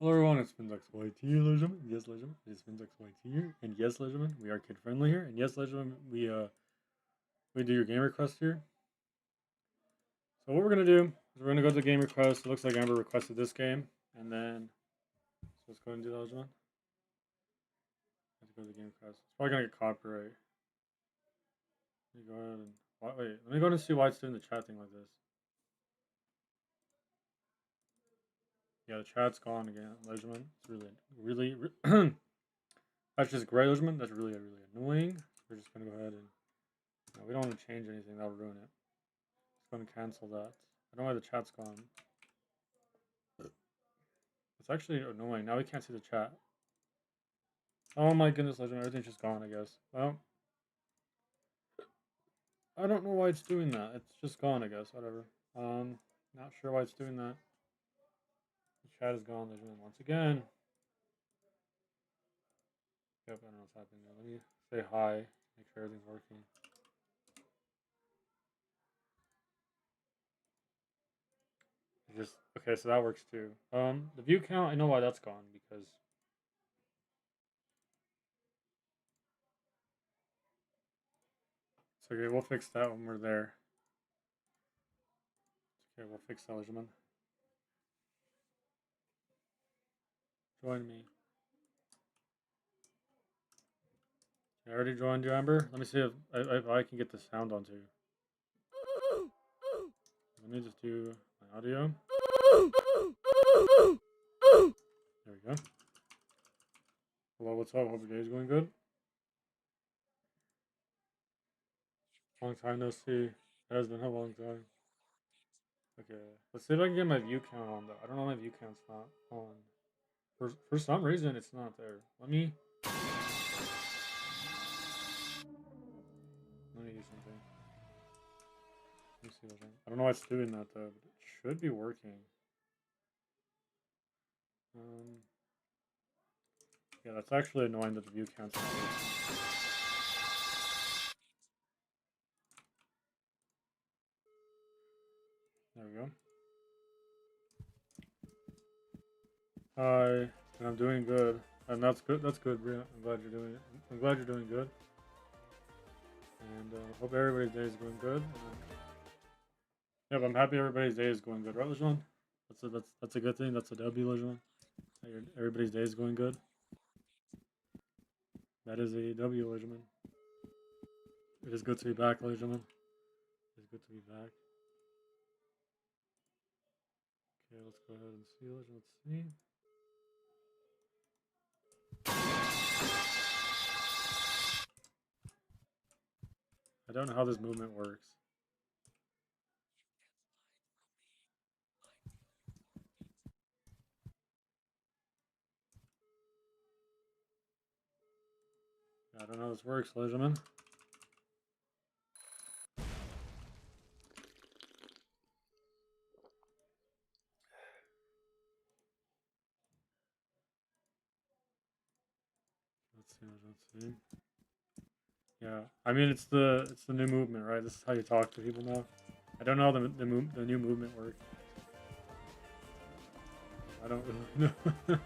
Hello everyone, it's Finnzax YT, Legion. Yes, Legion. It is Finnzax YT here. And yes, Legion, we are kid friendly here. And yes, Legion, we do your game request here. So what we're gonna do is we're gonna go to game request. It looks like Amber requested this game. And then so let's go ahead and do that, Legion. Let's go to the game request. It's probably gonna get copyright. Let me go ahead and wait, let me go ahead and see why it's doing the chat thing like this. Yeah, the chat's gone again, Legion. It's really that's just great, Legion. That's really annoying. We're just gonna go ahead and we don't want to change anything, that'll ruin it. Just going to cancel that. I don't know why the chat's gone. It's actually annoying. Now we can't see the chat. Oh my goodness, Legend. Everything's just gone, I guess. Well, I don't know why it's doing that. It's just gone, I guess. Whatever. Not sure why it's doing that. The chat is gone, Legend. Once again. Yep, I don't know what's happening there. Let me say hi. Make sure everything's working. Just okay, so that works too. The view count, I know why that's gone because it's okay. We'll fix that when we're there. Okay, we'll fix that, Legion. Join me. I already joined you, Amber. Let me see if I can get the sound on too. Let me just do my audio. There we go. Hello, what's up? Hope your day's going good. Long time no see. It has been a long time. Okay, let's see if I can get my view count on though. I don't know, my view count's not on. For some reason, it's not there. Let me do something. Let me see what I don't know why it's doing that though, but it should be working. Yeah, that's actually annoying that the view count's not working. There we go. Hi, and I'm doing good, and that's good. That's good, Bria. I'm glad you're doing it. I'm glad you're doing good, and hope everybody's day is going good. Yep, I'm happy everybody's day is going good, right, Lejeune? That's a good thing. That's a W, Lejeune. Everybody's day is going good. That is a W, Lejeune. It is good to be back, Lejeune. It is good to be back. Okay, let's go ahead and see, Lejeune. Let's see. I don't know how this movement works. I don't know how this works, Lejeune. Let's see. Yeah, I mean it's the new movement, right? This is how you talk to people now. I don't know how the new movement works. I don't really know.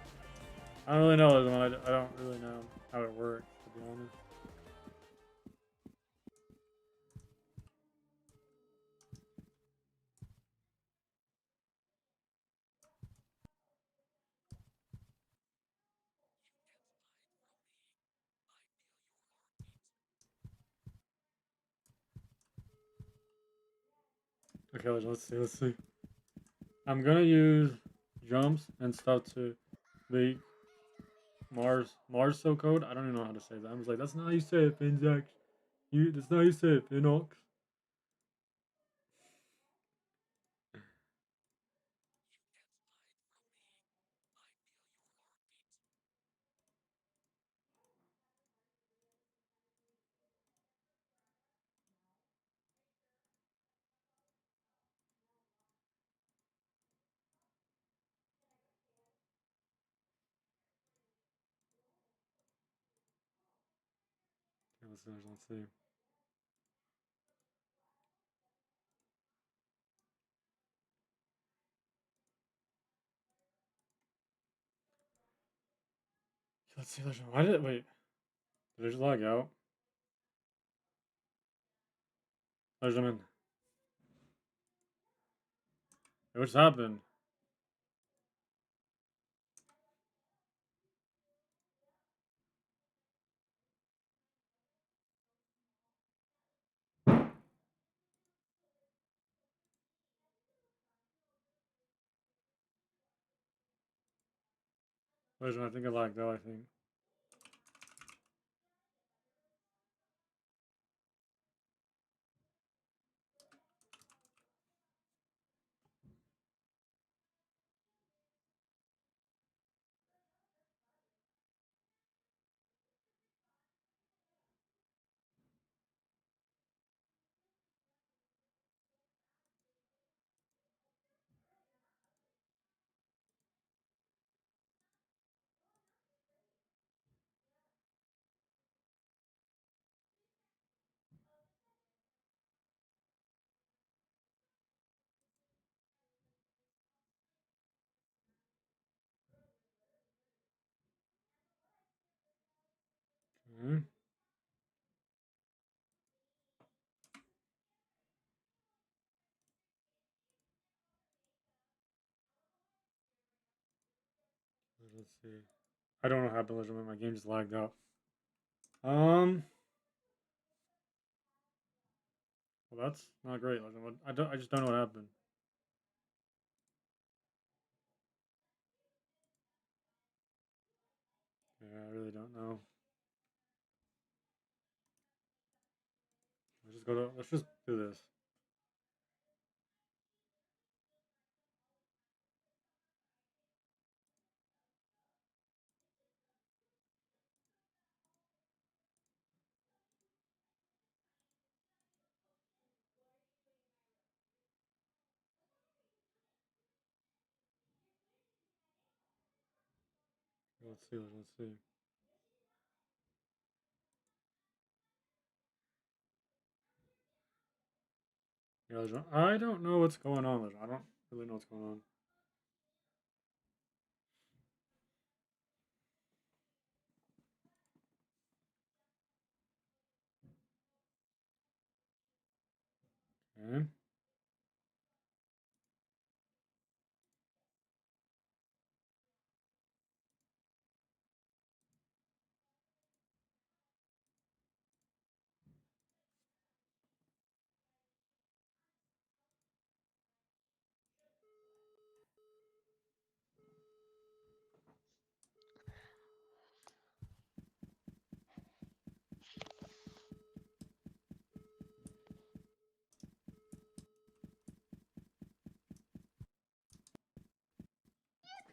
I don't really know. I don't really know how it works, to be honest. Okay, let's see. Let's see. I'm gonna use jumps and stuff to make Mars so code. I don't even know how to say that. I was like, that's not how you say it, Finnzax. That's not how you say it, Finnox. Okay, let's see. Let's see. Why did it wait? Did it just lag out? Benjamin. Hey, what's happened? Benjamin, I think it lagged out. I think. Okay. Let's see. I don't know what happened, Benjamin. My game just lagged out. Well, that's not great. I don't. I just don't know what happened. Yeah, I really don't know. Let's just go to. Let's just do this. Let's see. Let's see. Yeah, I don't know what's going on. I don't really know what's going on. Okay.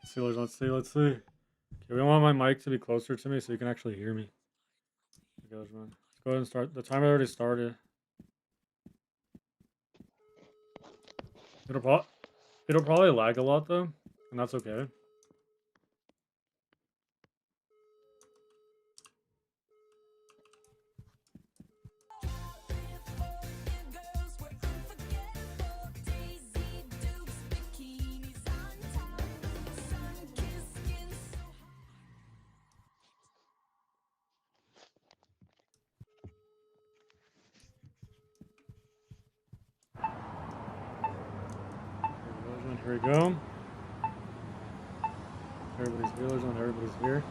Let's see. Let's see. Let's see. Okay, we want my mic to be closer to me so you can actually hear me. Okay, let's go ahead and start. The timer already started. It'll probably lag a lot though, and that's okay. Here we go. Everybody's here. Everybody's here.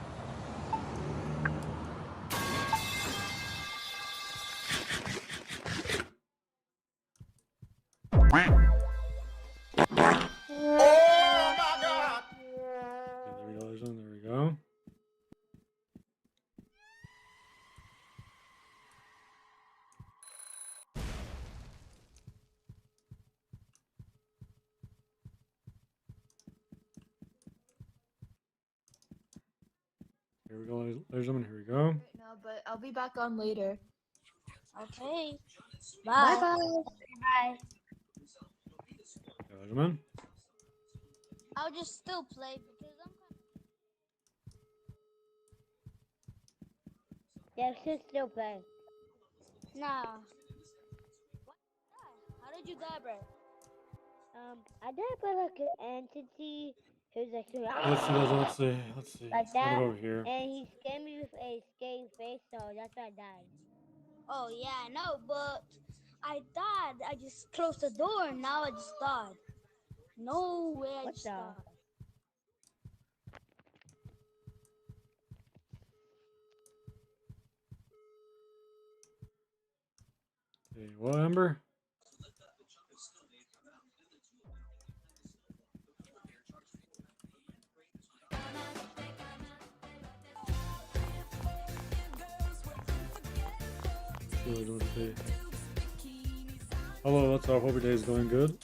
There we go. Here we go, ladies and gentlemen. Here we go. Right now, but I'll be back on later. Okay. Bye Bye. bye. Bye. Ladies and gentlemen. I'll just still play because I'm kind of. Yeah, she's still playing. Nah. What? How did you die, bro? I died by like an entity He was like, Let's see, let's see, let's see. like I'm that, gonna go over here. and he scared me with a scary face, so that's why I died. Oh yeah, I know, but I died. I just closed the door, and now I just died. No way, I just died. Hey, what, Ember? Hello, what's up? Hope your day is going good.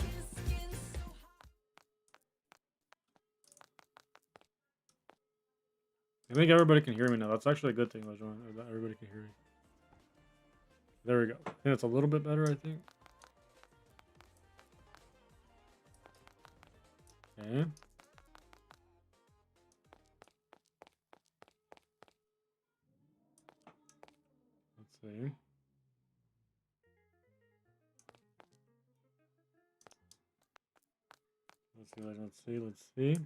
I think everybody can hear me now. That's actually a good thing, Lejeune, that everybody can hear me. There we go. I think it's a little bit better, I think. Okay. Let's see. Let's see, let's see, let's see.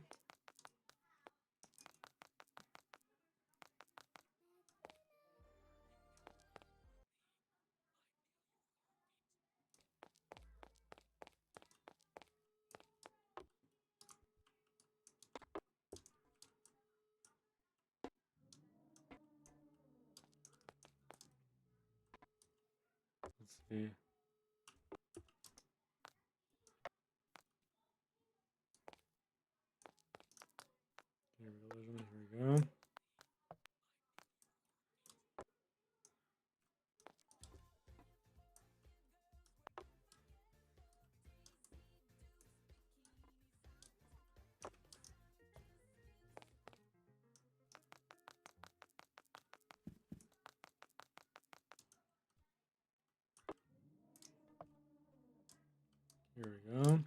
Let's see. Here we go, Lejeune, here we go. Here we go.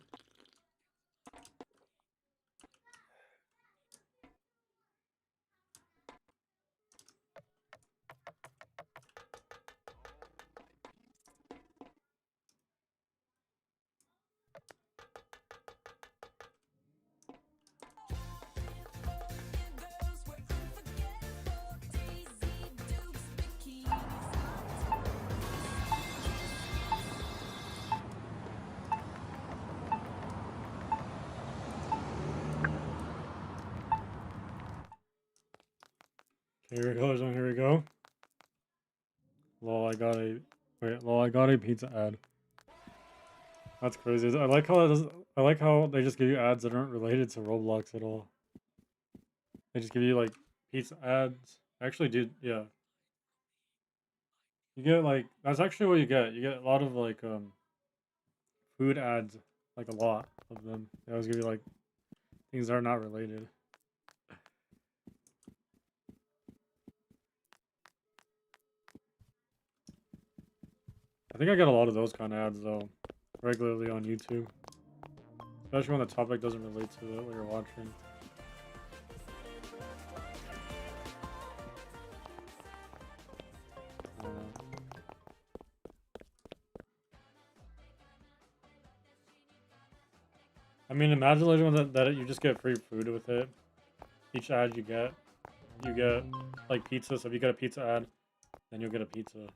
Here we go, Lejeune, here we go. Lol, I got a... Wait, lol, I got a pizza ad. That's crazy. I like how it doesn't... I like how they just give you ads that aren't related to Roblox at all. They just give you, like, pizza ads. Actually, dude, yeah. You get, like... That's actually what you get. You get a lot of, like, food ads. Like, a lot of them. They always give you, like, things that are not related. I think I get a lot of those kind of ads, though. Regularly on YouTube. Especially when the topic doesn't relate to what you're watching. I mean, imagine that you just get free food with it. Each ad you get like pizza. So if you get a pizza ad, then you'll get a pizza.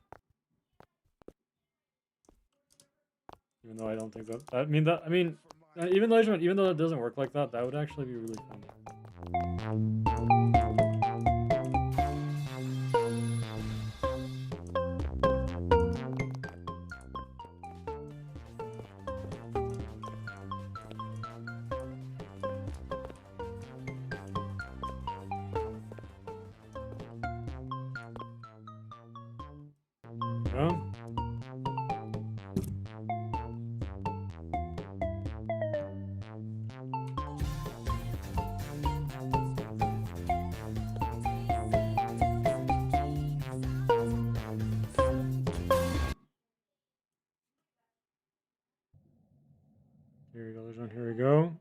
Even though I don't think that. Even though it doesn't work like that, that would actually be really funny. Yeah. Here we go, Lejeune, here we go.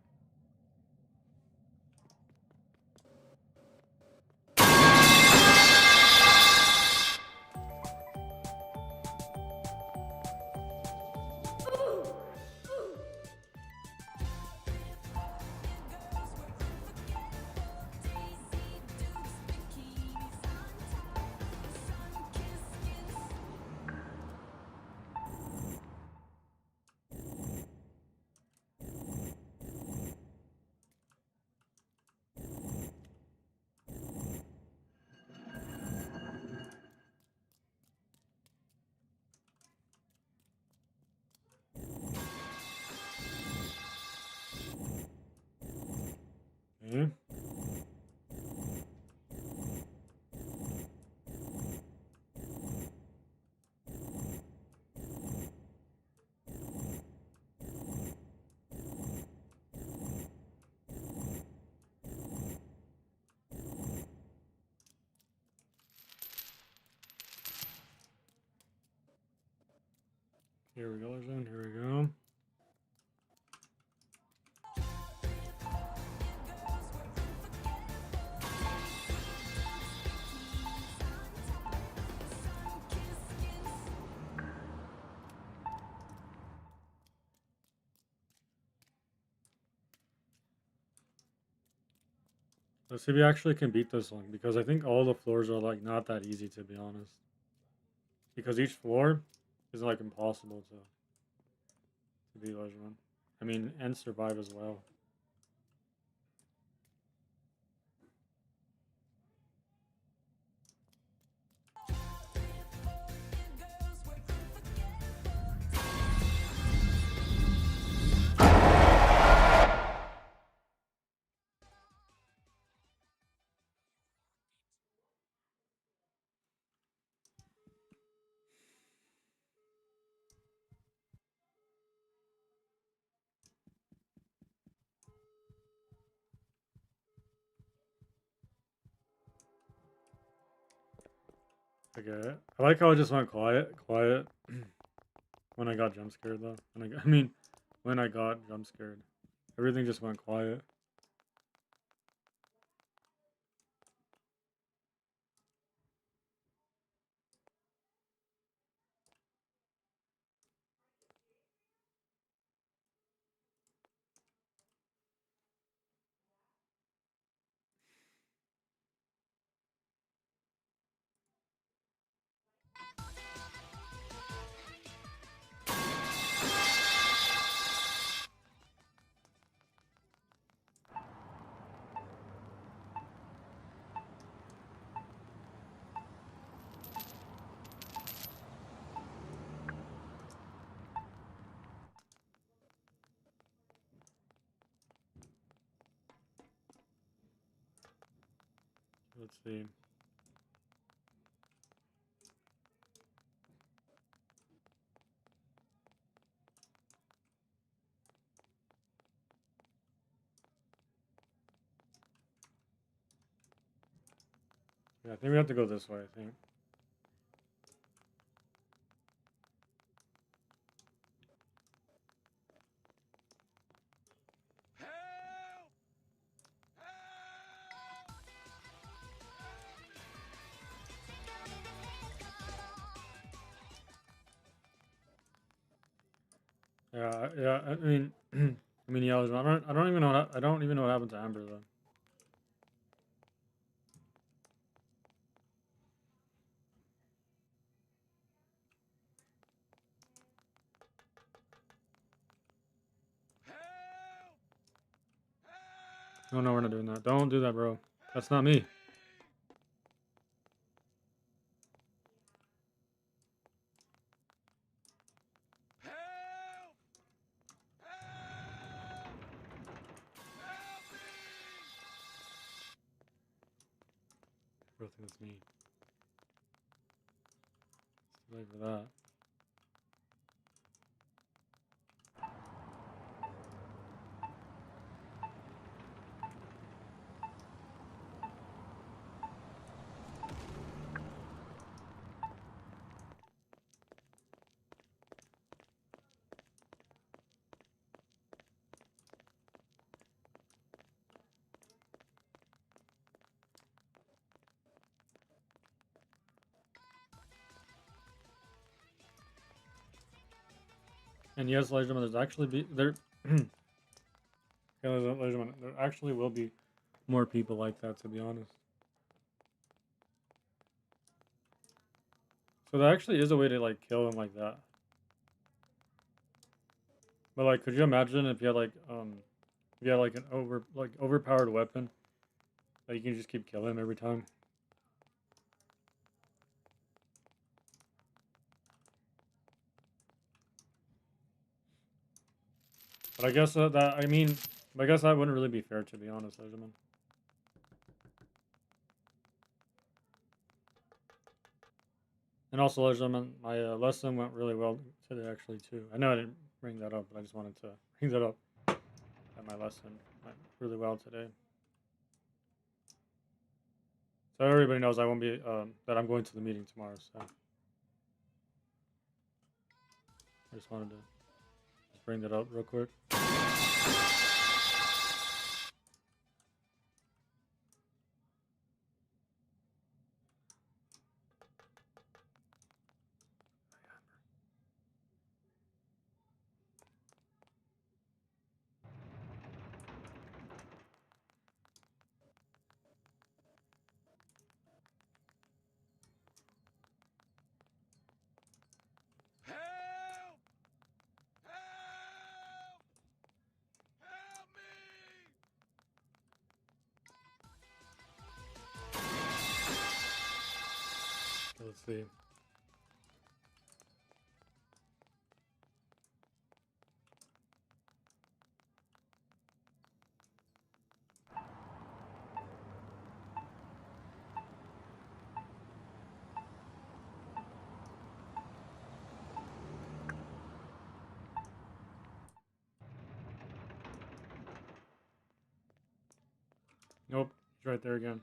Okay. Here we go, Legion. Here we go. Let's see if we actually can beat this one, because I think all the floors are like not that easy, to be honest. Because each floor is like impossible to beat Legion. I mean, and survive as well. Okay, I like how I just went quiet when I got jump scared though. When I got jump scared, everything just went quiet. Let's see. Yeah, I think we have to go this way, I think. Yeah. I mean, yeah. I don't even know. I don't even know what happened to Amber though. Oh no, we're not doing that. Don't do that, bro. That's not me. Bro, think it's me. It's too late for that. And yes, ladies and gentlemen, there's actually there. Yeah, ladies and gentlemen, there actually will be more people like that, to be honest. So there actually is a way to like kill him like that. But like, could you imagine if you had like an overpowered weapon that you can just keep killing him every time? But I guess I guess that wouldn't really be fair, to be honest, ladies and gentlemen. And also, ladies and gentlemen, my lesson went really well today, actually, too. I know I didn't bring that up, but I just wanted to bring that up. That my lesson went really well today. So everybody knows I won't be, that I'm going to the meeting tomorrow, so. I just wanted to just bring that up real quick. Okay, let's see. Nope, he's right there again.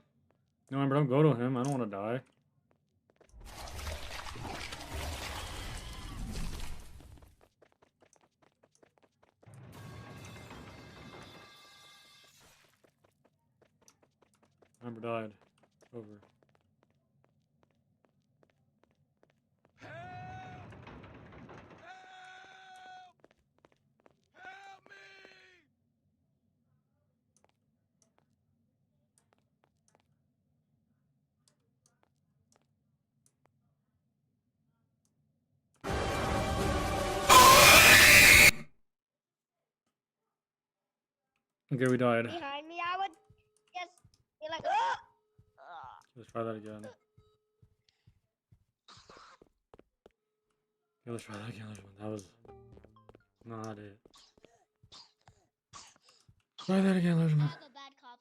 No, Amber, don't go to him. I don't want to die. Amber died. Over. Okay, we died. Behind me, I would just be like, oh! Let's try that again. Okay, let's try that again. That was not it. Try that again, Legion. I'm a bad cop.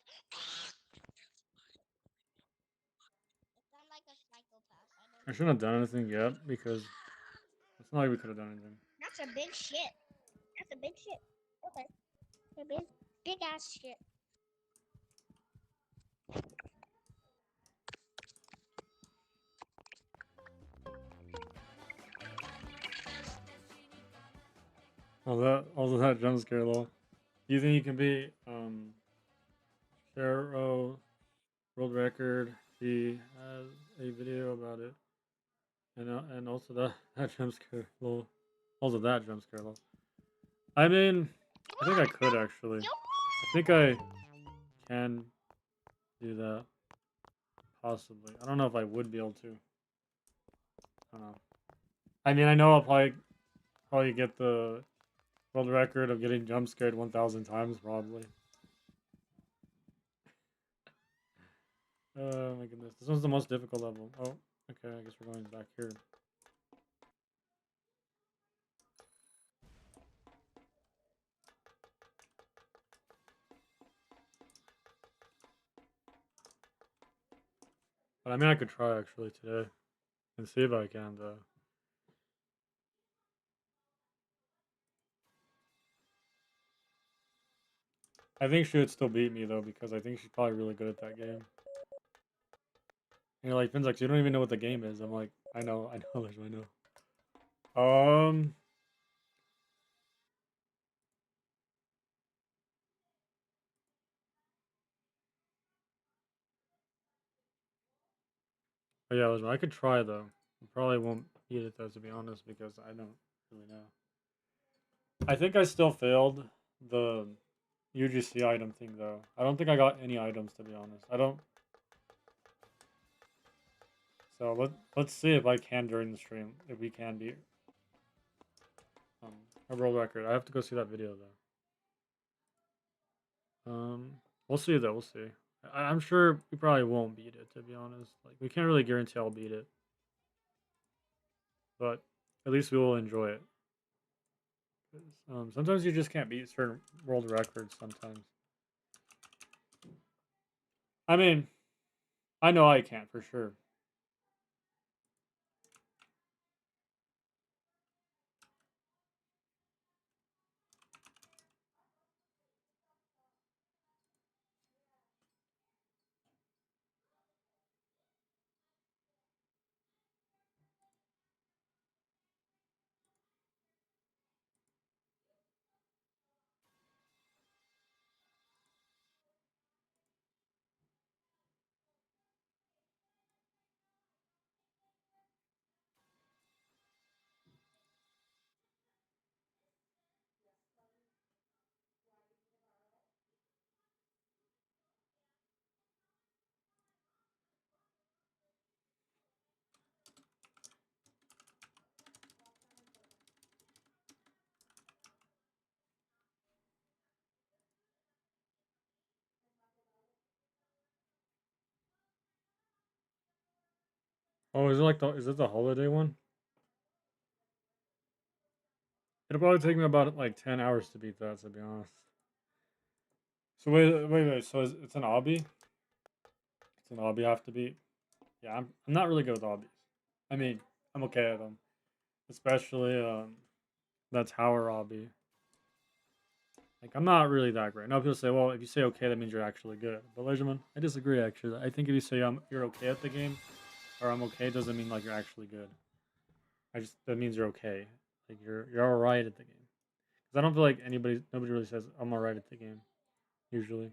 I'm like a psychopath. I shouldn't have done anything yet because it's not like we could have done anything. That's a big shit. That's a big shit. Okay. A big ass shit. All that jump scare though. Do you think you can beat Sharo world record? He has a video about it, and also that jump scare low. Also that jump scare low. I mean, I think I could actually. I think I can do that. Possibly. I don't know if I would be able to. I don't know. I mean, I know I'll probably get the world record of getting jump scared 1,000 times, probably. Oh my goodness. This one's the most difficult level. Oh, okay. I guess we're going back here. But I mean, I could try actually today and see if I can, though. I think she would still beat me, though, because I think she's probably really good at that game. And you're like, Finnzax, you don't even know what the game is. I'm like, I know, Liz, I know. But yeah, Liz, I could try, though. I probably won't beat it, though, to be honest, because I don't really know. I think I still failed the UGC item thing, though. I don't think I got any items, to be honest. I don't... So let's see if I can during the stream, if we can beat a world record. I have to go see that video though. We'll see though. We'll see. I'm sure we probably won't beat it, to be honest. Like we can't really guarantee I'll beat it, but at least we will enjoy it. Sometimes you just can't beat certain world records. Sometimes. I mean, I know I can't for sure. Oh, is it like is it the holiday one? It'll probably take me about like 10 hours to beat that, to be honest. So wait. So it's an obby? It's an obby I have to beat? Yeah, I'm not really good with obbies. I mean, I'm okay at them. Especially that tower obby. Like, I'm not really that great. Now people say, well, if you say okay, that means you're actually good. But Legion, I disagree, actually. I think if you say you're okay at the game, or I'm okay, doesn't mean like you're actually good. That means you're okay. Like you're alright at the game. Because I don't feel like nobody really says I'm alright at the game. Usually,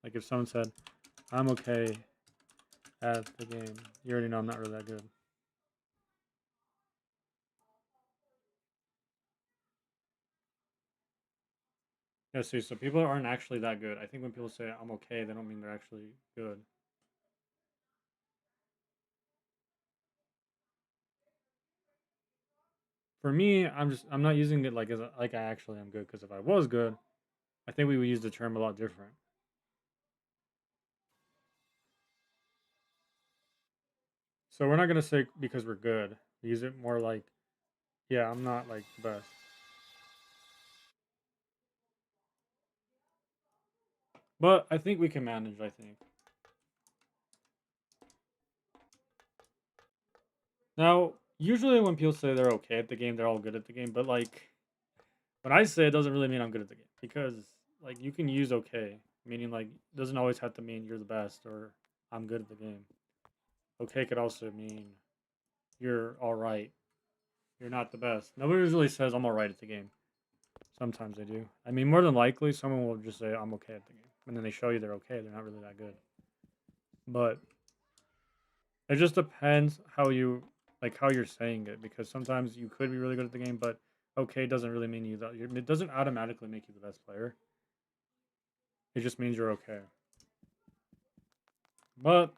like if someone said I'm okay at the game, you already know I'm not really that good. Yeah, see, so people aren't actually that good. I think when people say I'm okay, they don't mean they're actually good. For me, I'm not using it like like I actually am good, because if I was good, I think we would use the term a lot different. So we're not gonna say because we're good. We use it more like, yeah, I'm not like the best. But I think we can manage, I think. Now, usually when people say they're okay at the game, they're all good at the game. But like when I say it doesn't really mean I'm good at the game. Because like you can use okay, meaning like it doesn't always have to mean you're the best or I'm good at the game. Okay could also mean you're alright. You're not the best. Nobody really says I'm alright at the game. Sometimes they do. I mean, more than likely, someone will just say I'm okay at the game, and then they show you they're okay. They're not really that good. But it just depends how you're saying it, because sometimes you could be really good at the game, but okay doesn't really mean it doesn't automatically make you the best player. It just means you're okay. But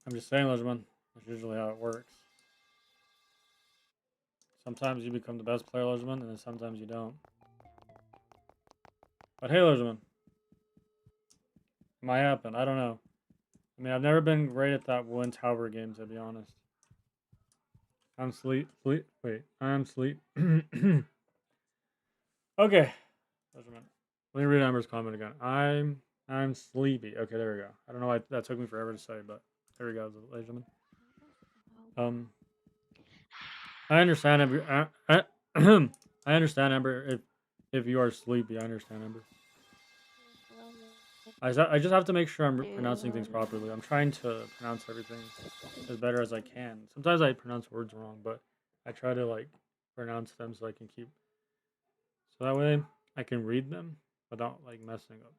I'm just saying, Legion, that's usually how it works. Sometimes you become the best player, Legion, and then sometimes you don't. But hey, Legion, it might happen. I don't know. I mean, I've never been great at that one tower game, to be honest. I'm sleep. Wait, I'm sleep. Okay. Let me read Amber's comment again. I'm sleepy. Okay, there we go. I don't know why that took me forever to say, but there we go, ladies and gentlemen. I understand, Amber. I understand, Amber. If you are sleepy, I understand, Amber. I just have to make sure I'm pronouncing things properly. I'm trying to pronounce everything as better as I can. Sometimes I pronounce words wrong, but I try to like pronounce them so I can keep, so that way I can read them without like messing up.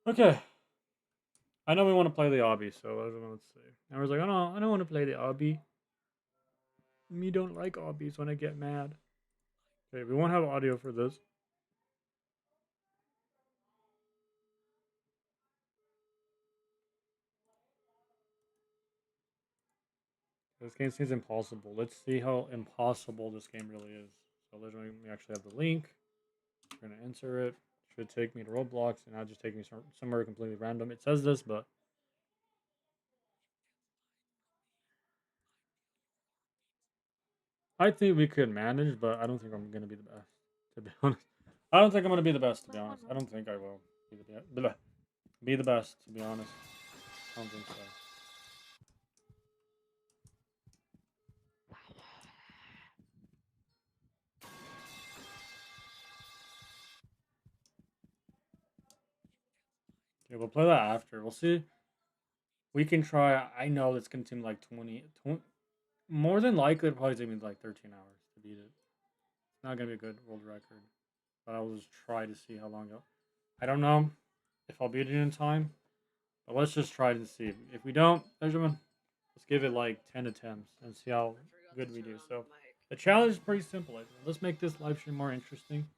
Okay. I know we want to play the obby, so let's see. I was like, oh, I don't want to play the obby. Me don't like obbies when I get mad. Okay, we won't have audio for this. This game seems impossible. Let's see how impossible this game really is. So literally, we actually have the link. We're gonna enter it. Should take me to Roblox, and now just take me somewhere completely random. It says this, but I think we could manage. But I don't think I'm gonna be the best, to be honest. I don't think I'm gonna be the best, to be honest. I don't think I will be the best, to be honest. I don't think so. Okay, we'll play that after. We'll see. We can try. I know it's gonna take like 20, more than likely, it'll probably take me like 13 hours to beat it. It's not gonna be a good world record, but I'll just try to see how long it'll. I don't know if I'll beat it in time, but let's just try to see. If we don't, Benjamin, let's give it like 10 attempts and see how good we do. So the challenge is pretty simple. Let's make this live stream more interesting.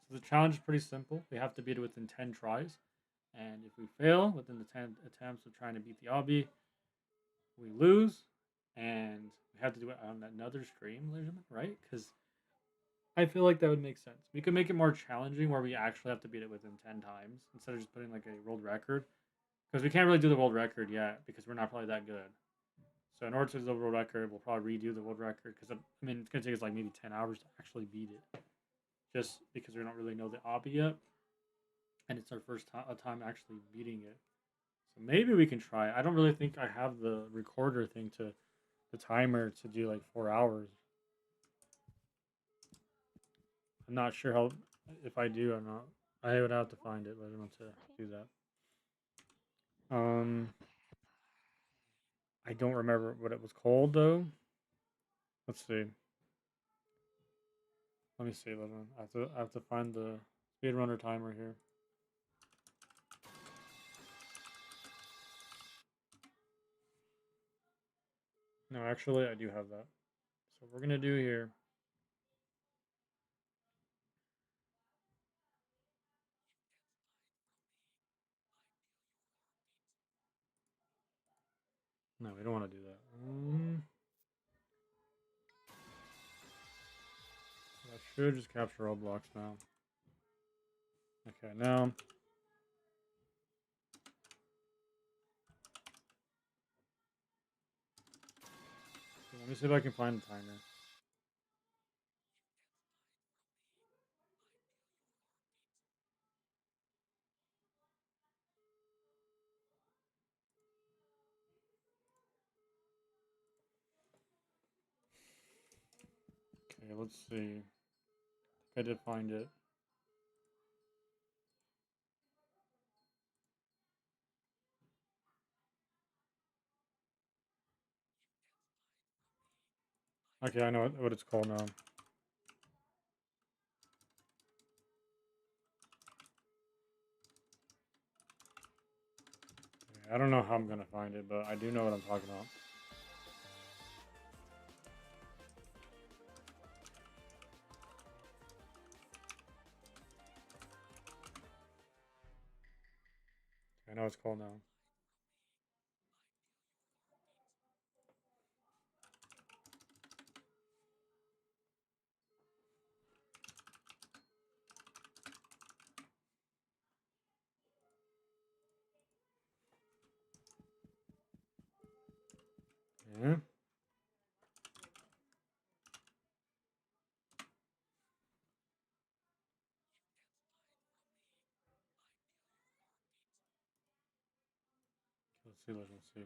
So the challenge is pretty simple. We have to beat it within 10 tries. And if we fail within the 10 attempts of trying to beat the obby, we lose. And we have to do it on another stream, right? Because I feel like that would make sense. We could make it more challenging where we actually have to beat it within 10 times instead of just putting like a world record. Because we can't really do the world record yet because we're not probably that good. So in order to do the world record, we'll probably redo the world record because I mean it's gonna take us like maybe 10 hours to actually beat it, just because we don't really know the obby yet, and it's our first time actually beating it. So maybe we can try. I don't really think I have the recorder thing to the timer to do like 4 hours. I'm not sure how if I do or not. I would have to find it, but I don't know to do that. I don't remember what it was called though. Let's see. Let me see. I have to find the speedrunner timer here. No, actually, I do have that. So we're gonna do here. No, we don't want to do that. I should just capture Roblox now. Okay, now. Let me see if I can find the timer. Okay, let's see. I did find it. Okay, I know what it's called now. Okay, I don't know how I'm gonna find it, but I do know what I'm talking about. I know it's called now. Yeah. Let's see. Let's see.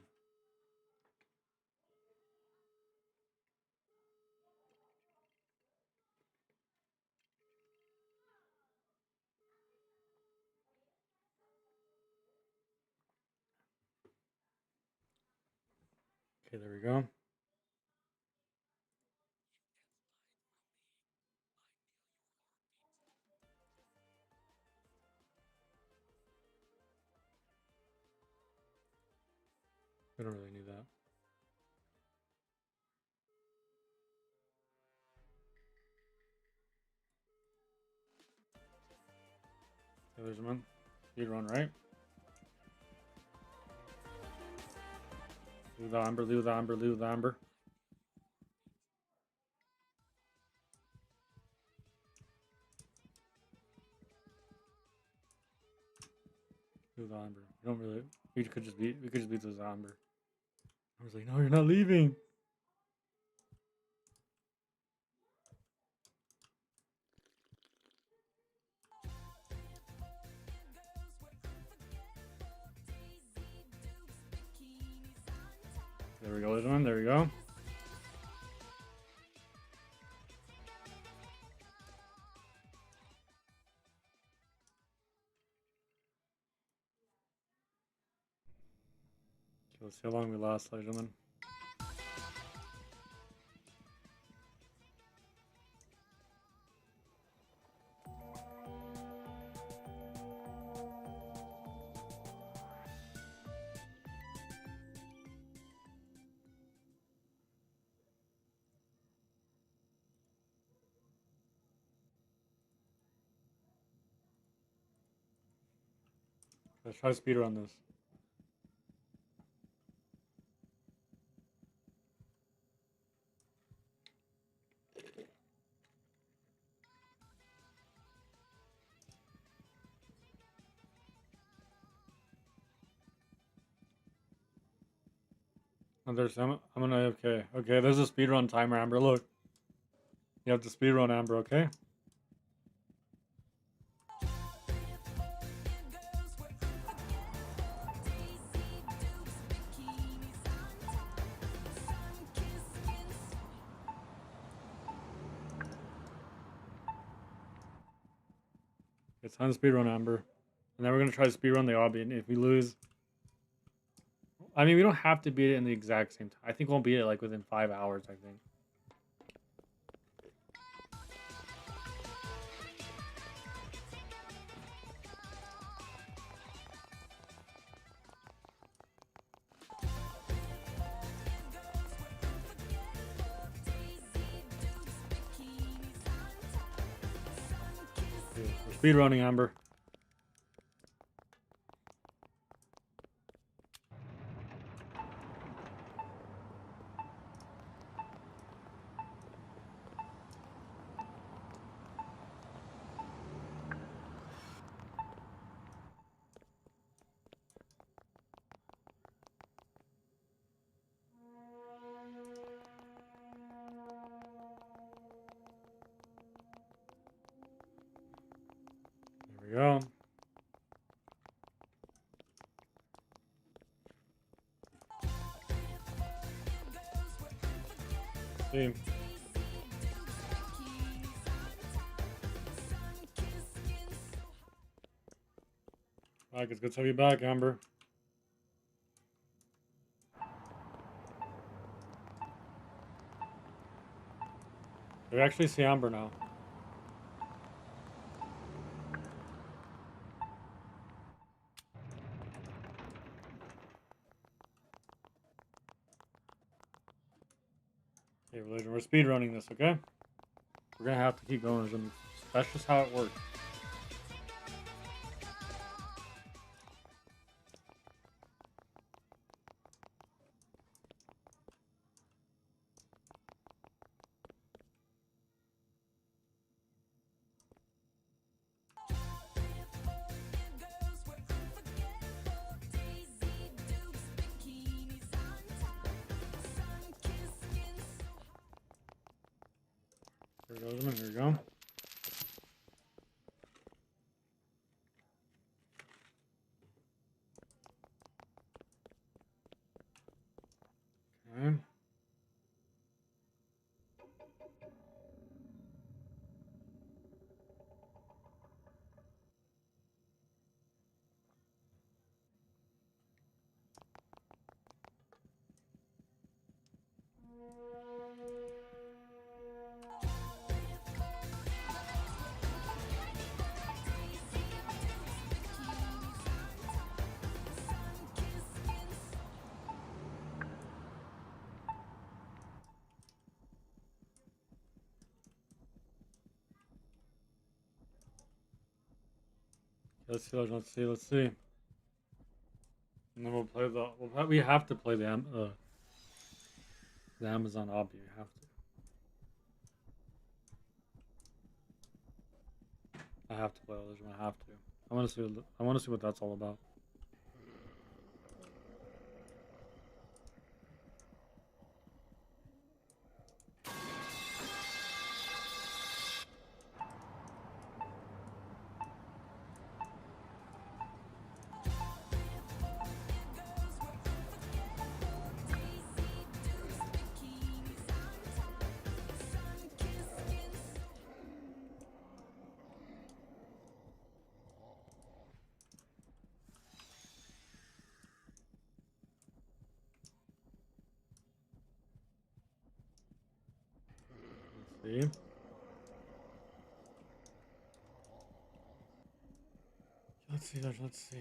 Okay, there we go. We don't really need that. Okay, there's one. Speed run, right? Lose the amber, lose the amber, lose the amber. Lose the amber. You don't really. We could just beat the amber. I was like, no, you're not leaving. There we go, there's one. There we go. Okay, let's see how long we last, ladies and gentlemen. Let's try to speed run this. Oh, there's I'm gonna okay. Okay, there's a speedrun timer, Amber. Look. You have to speedrun, Amber, okay? It's time to speedrun, Amber. And then we're gonna try to speedrun the obby, and if we lose, I mean, we don't have to beat it in the exact same time. I think we'll beat it like within 5 hours, I think. Okay, we're speedrunning, Amber. There we go. See. Alright, it's good to have you back, Amber. We actually see Amber now. Okay, religion. We're speedrunning this, okay? We're gonna have to keep going. That's just how it works. Here we go. Okay. Let's see. And then we'll play we have to play the Amazon obby. We have to. I have to play Religion. I have to. I want to see. I want to see what that's all about. See. Let's see.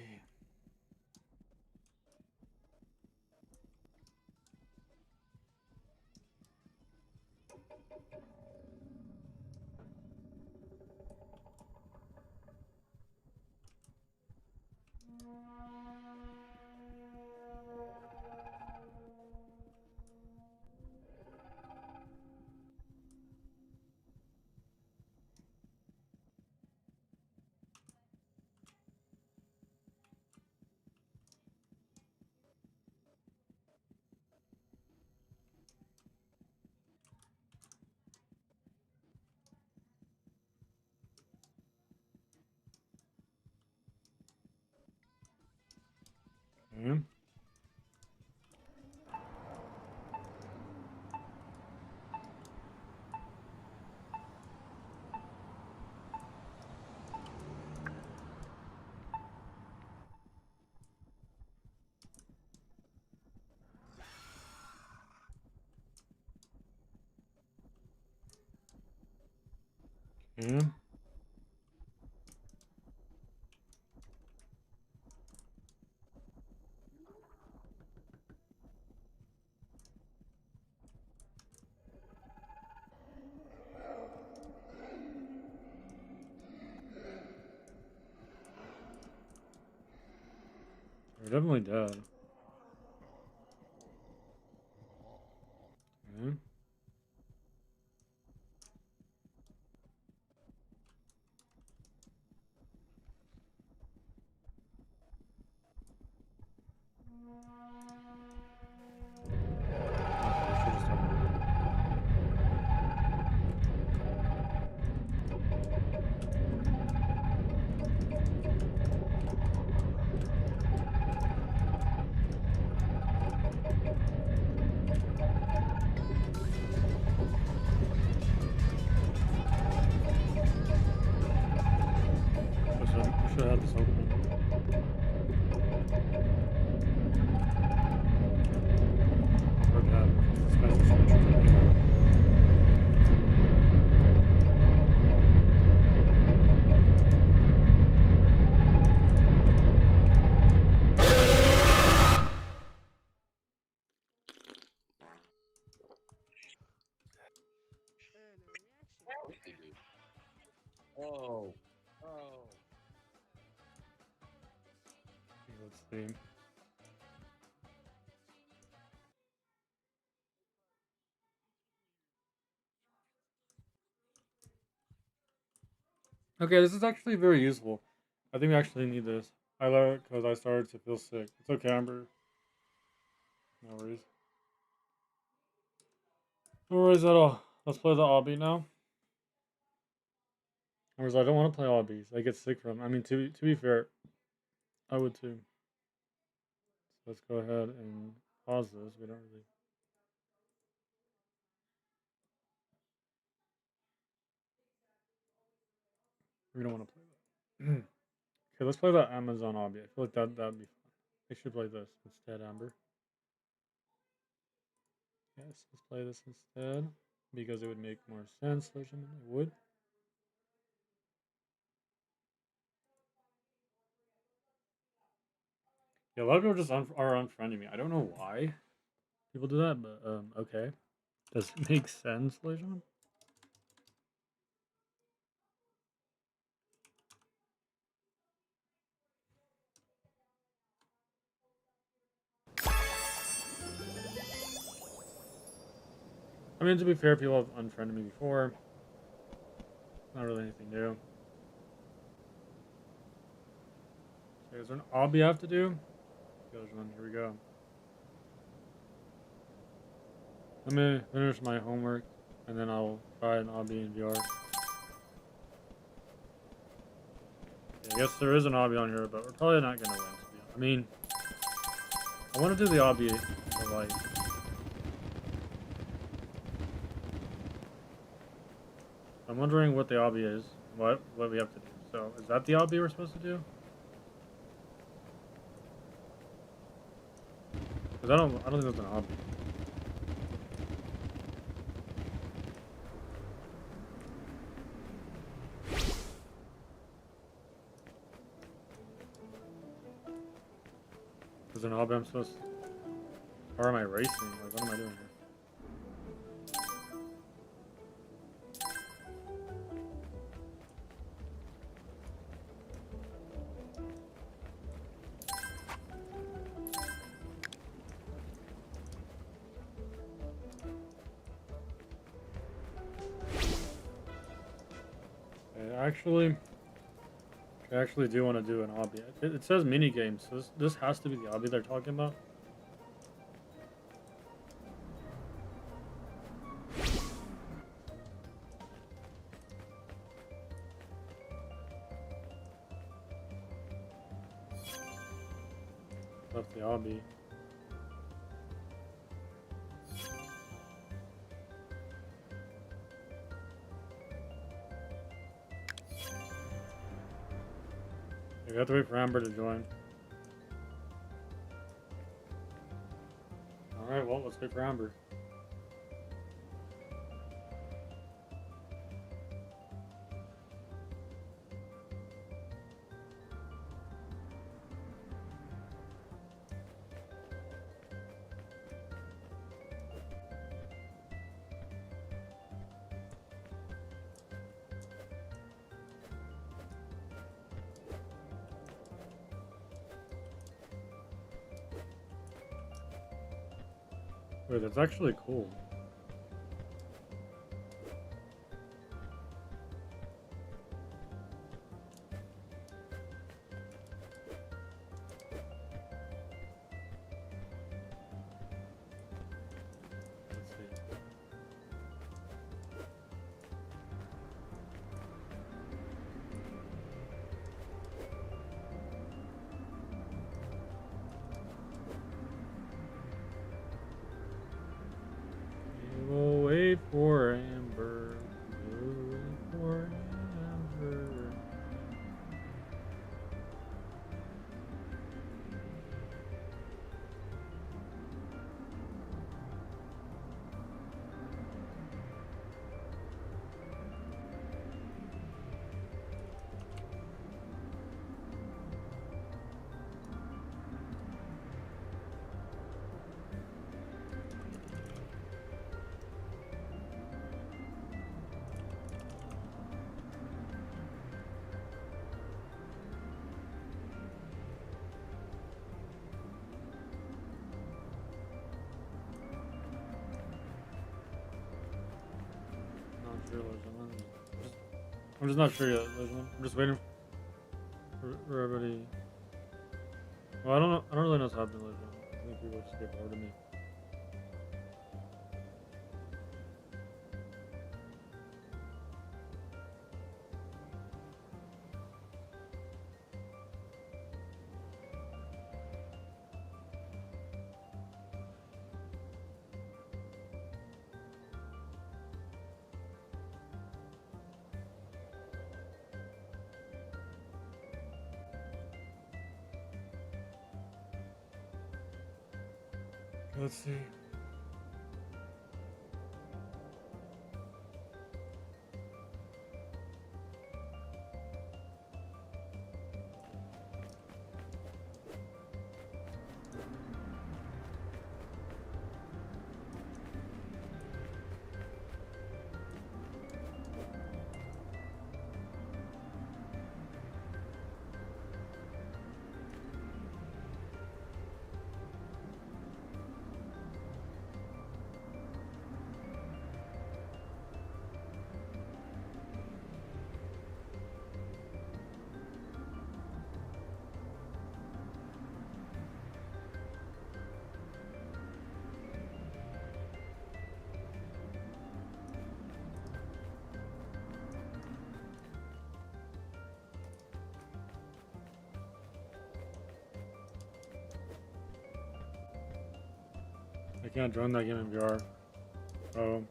Okay. Okay. They're definitely dead. Okay. We should have this open. Hard to have because this guy's just gonna try to do it. Oh. Oh. Okay, let's see. Okay, this is actually very useful. I think we actually need this. I love it because I started to feel sick. It's okay, Amber. No worries. No worries at all. Let's play the obby now. Whereas I don't want to play obbies. I get sick from. I mean, to be fair, I would too. So let's go ahead and pause this. We don't really. We don't want to play that. Okay, let's play that Amazon obby. I feel like that'd be fun. I should play this instead, Amber. Yes, let's play this instead because it would make more sense. It would. Yeah, a lot of people just are unfriending me. I don't know why people do that, but okay. Does it make sense, Legion? I mean, to be fair, people have unfriended me before. Not really anything new. Okay, is there an obby I have to do? Legion, here we go. Let me finish my homework, and then I'll try an obby in VR. Okay, I guess there is an obby on here, but we're probably not gonna win. I mean, I want to do the obby, but like, I'm wondering what the obby is. What we have to do. So, is that the obby we're supposed to do? Because I don't think that's an obby. Is there an obby I'm supposed to... Or am I racing? Like, what am I doing here? I actually do want to do an obby. It says mini games, so this has to be the obby they're talking about. left the obby. We have to wait for Amber to join. Alright, well, let's wait for Amber. Wait, that's actually cool. Let's see. We will wait for Amber. We will wait for Amber. Not sure, I'm just not sure yet. I'm just waiting for everybody. Well, I don't know. I don't really know what's happening. I think people just get bored of me. Let's see. I can't join that game in VR. Oh.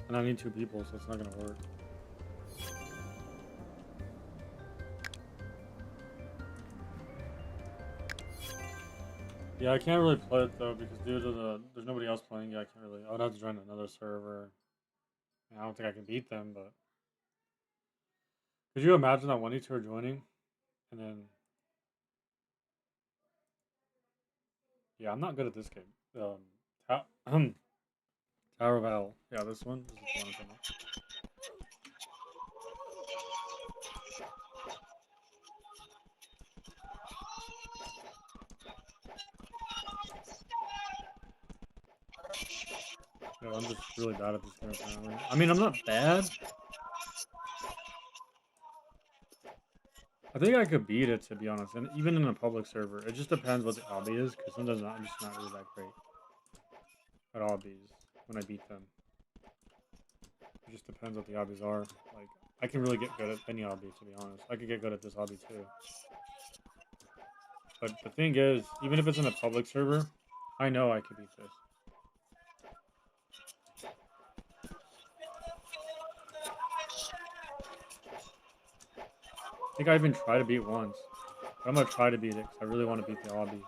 And I need 2 people, so it's not gonna work. Yeah, I can't really play it though because due to there's nobody else playing. Yeah, I can't really. I would have to join another server. I don't think I can beat them, but could you imagine that one of you two are joining, and then yeah, I'm not good at this game. Tower of Hell. Yeah, this one. This is the one I'm talking about. No, I'm just really bad at this game apparently. I mean, I'm not bad. I think I could beat it to be honest, and even in a public server. It just depends what the obby is, because sometimes I'm just not really that great at obbies when I beat them. It just depends what the obbies are. Like, I can really get good at any obby to be honest. I could get good at this obby too. But the thing is, even if it's in a public server, I know I could beat this. I think I even tried to beat it once. But I'm gonna try to beat it because I really want to beat the obby.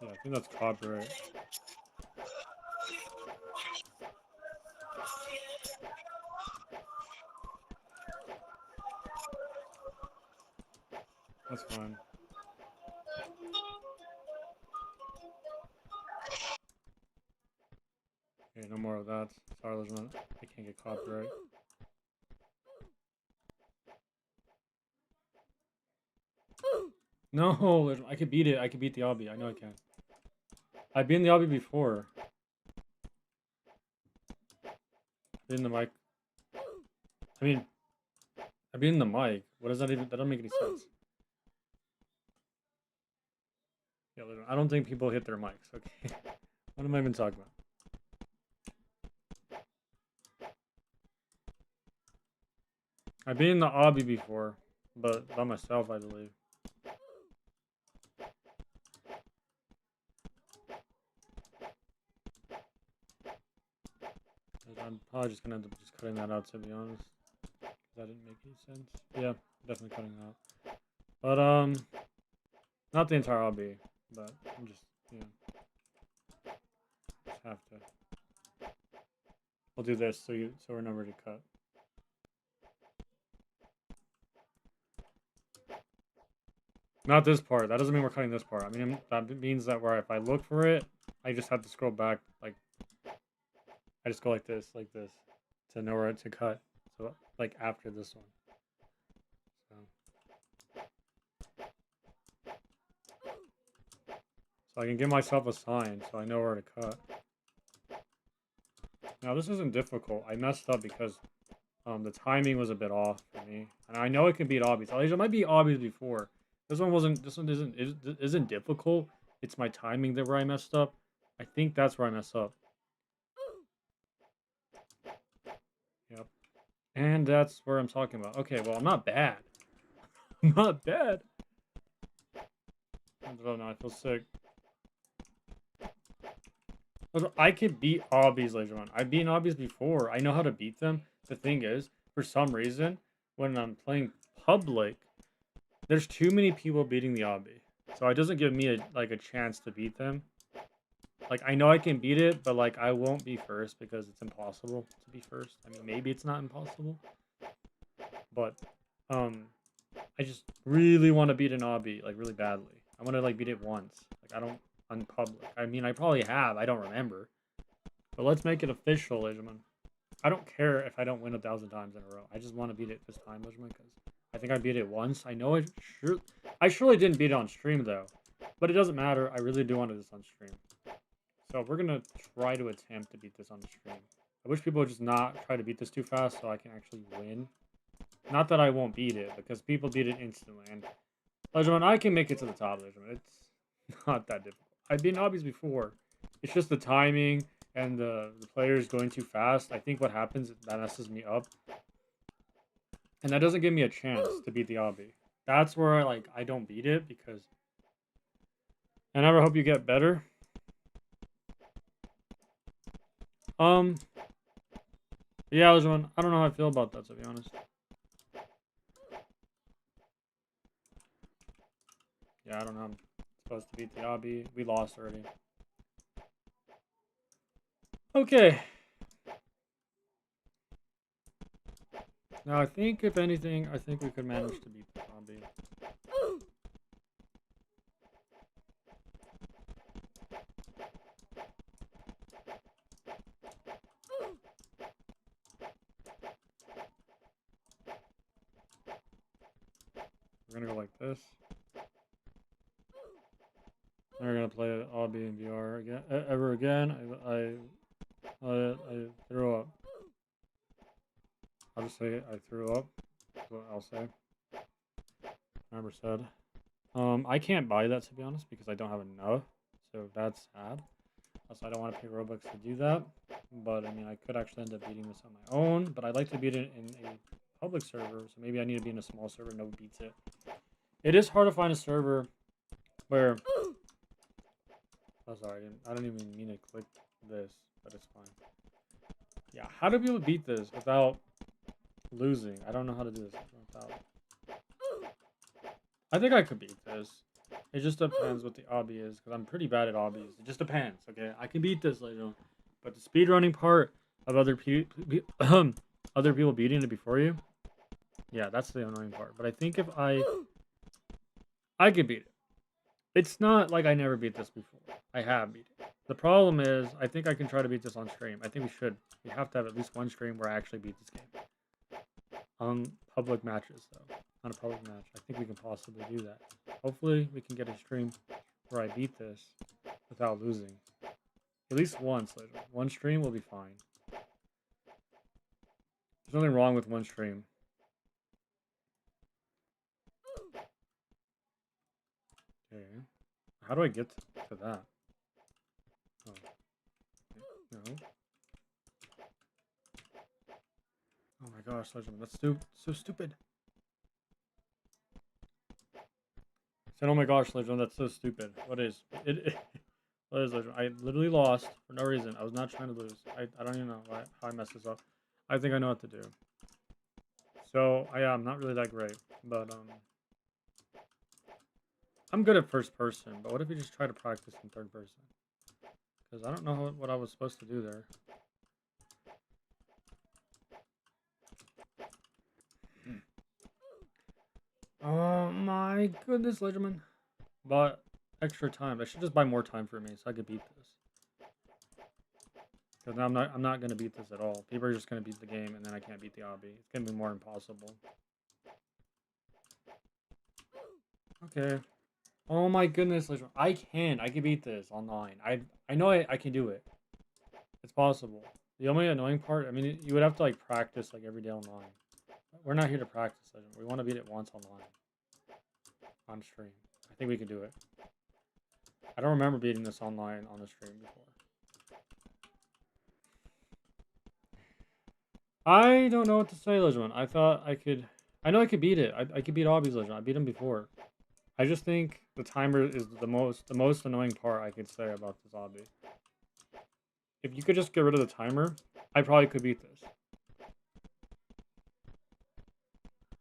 Yeah, I think that's copyright. That's fine. Okay, no more of that. Sorry, Legend. I can't get copyright. No, Legend. I could beat it. I could beat the obby. I know I can. I've been in the obby before. Been in the mic. I mean, I've been in the mic. What does that even? That doesn't make any sense. Yeah, Legend. I don't think people hit their mics. Okay. What am I even talking about? I've been in the obby before, but by myself, I believe. I'm probably just gonna end up just cutting that out, to be honest. That didn't make any sense. Yeah, definitely cutting that out. But, not the entire obby, but I'm just, you know, just have to. We'll do this so we're remember to cut. Not this part. That doesn't mean we're cutting this part. I mean, that means that where if I look for it, I just have to scroll back, like, I just go like this, to know where to cut. So, like, after this one. So I can give myself a sign so I know where to cut. Now, this isn't difficult. I messed up because the timing was a bit off for me. And I know it can beat obbies. At least it might be obbies before. This one isn't difficult. It's my timing that where I messed up. I think that's where I messed up. Yep. And that's where I'm talking about. Okay, well, I'm not bad. I'm not bad. I don't know, I feel sick. I could beat obbies later on. I've beaten obbies before. I know how to beat them. The thing is, for some reason, when I'm playing public, there's too many people beating the obby. So it doesn't give me a chance to beat them. Like, I know I can beat it, but like I won't be first because it's impossible to be first. I mean, maybe it's not impossible. But I just really want to beat an obby, like, really badly. I want to like beat it once. Like, I don't on public. I mean, I probably have. I don't remember. But let's make it official, Legend. I don't care if I don't win 1,000 times in a row. I just want to beat it this time, Legend, because I think I beat it once. I know I surely didn't beat it on stream, though. But it doesn't matter. I really do want to do this on stream. So we're going to try to attempt to beat this on the stream. I wish people would just not try to beat this too fast so I can actually win. Not that I won't beat it, because people beat it instantly. And Legend, I can make it to the top, Legend. It's not that difficult. I've been obbies before. It's just the timing and the players going too fast. I think what happens is that messes me up. And that doesn't give me a chance to beat the obby. That's where I don't beat it because I never hope you get better. Yeah, Legend, I don't know how I feel about that, to be honest. Yeah, I don't know. I'm supposed to beat the obby. We lost already. Okay. Now, I think, if anything, I think we could manage to beat the obby. We're gonna go like this. And we're gonna play obby in VR again. Ever again. I threw up. I'll just say I threw up. That's what I'll say. Remember said. I can't buy that, to be honest, because I don't have enough. So that's sad. Also, I don't want to pay Robux to do that. But, I mean, I could actually end up beating this on my own. But I'd like to beat it in a public server. So maybe I need to be in a small server. No one beats it. It is hard to find a server where... Oh, sorry. I don't even mean to click this. But it's fine. Yeah, how do people beat this without losing? I don't know how to do this without... I think I could beat this. It just depends what the obby is, because I'm pretty bad at obbies. It just depends, okay? I can beat this later on. But the speedrunning part of other people beating it before you, yeah, that's the annoying part. But I think if I could beat it. It's not like I never beat this before. I have beat it. The problem is, I think I can try to beat this on stream. I think we should. We have to have at least one stream where I actually beat this game. On public matches, though. On a public match. I think we can possibly do that. Hopefully, we can get a stream where I beat this without losing. At least once. Like, one stream will be fine. There's nothing wrong with one stream. Okay. How do I get to that? Oh. No. Oh my gosh, Legend, that's so stupid. I said, oh my gosh, Legend, that's so stupid. What is? What is Legend? I literally lost for no reason. I was not trying to lose. I don't even know how I messed this up. I think I know what to do. So, yeah, I'm not really that great. But, I'm good at first person. But what if we just try to practice in third person? Because I don't know what I was supposed to do there. Oh my goodness, Legerman. But extra time. I should just buy more time for me so I could beat this. Because I'm not gonna beat this at all. People are just gonna beat the game and then I can't beat the obby. It's gonna be more impossible. Okay. Oh my goodness, Legerman. I can beat this online. I know I can do it. It's possible. The only annoying part, I mean, you would have to like practice like every day online. We're not here to practice, Legend. We want to beat it once online. On stream. I think we can do it. I don't remember beating this online on the stream before. I don't know what to say, Legend. I thought I could... I know I could beat it. I could beat Obby's Legend. I beat him before. I just think the timer is the most annoying part I could say about this obby. If you could just get rid of the timer, I probably could beat this.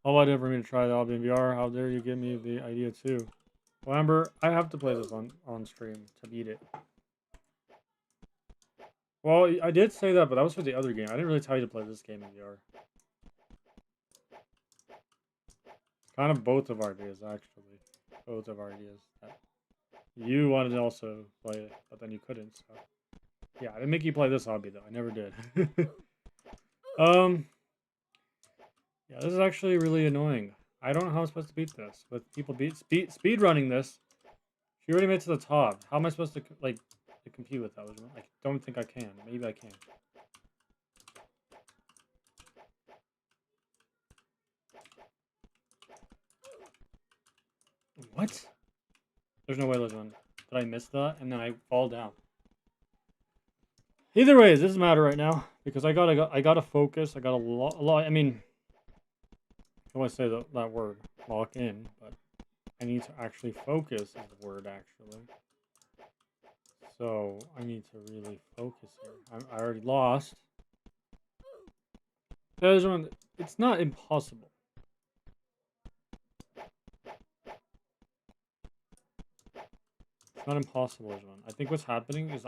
Oh, I didn't mean to try the obby in VR. How dare you give me the idea too? Well, Amber, I have to play this on stream to beat it. Well, I did say that, but that was for the other game. I didn't really tell you to play this game in VR. It's kind of both of our ideas, actually. Both of our ideas. You wanted to also play it, but then you couldn't, so... Yeah, I didn't make you play this hobby, though. I never did. Yeah, this is actually really annoying. I don't know how I'm supposed to beat this. With people speed running this. She already made it to the top. How am I supposed to, like, to compete with that? I don't think I can. Maybe I can. What? There's no way, Legend. Did I miss that? And then I fall down. Either way, it doesn't matter right now because I gotta focus. I got a lot. I mean, I don't want to say that word, lock in, but I need to actually focus is the word actually. So I need to really focus here. I already lost. It's not impossible. It's not impossible, everyone. I think what's happening is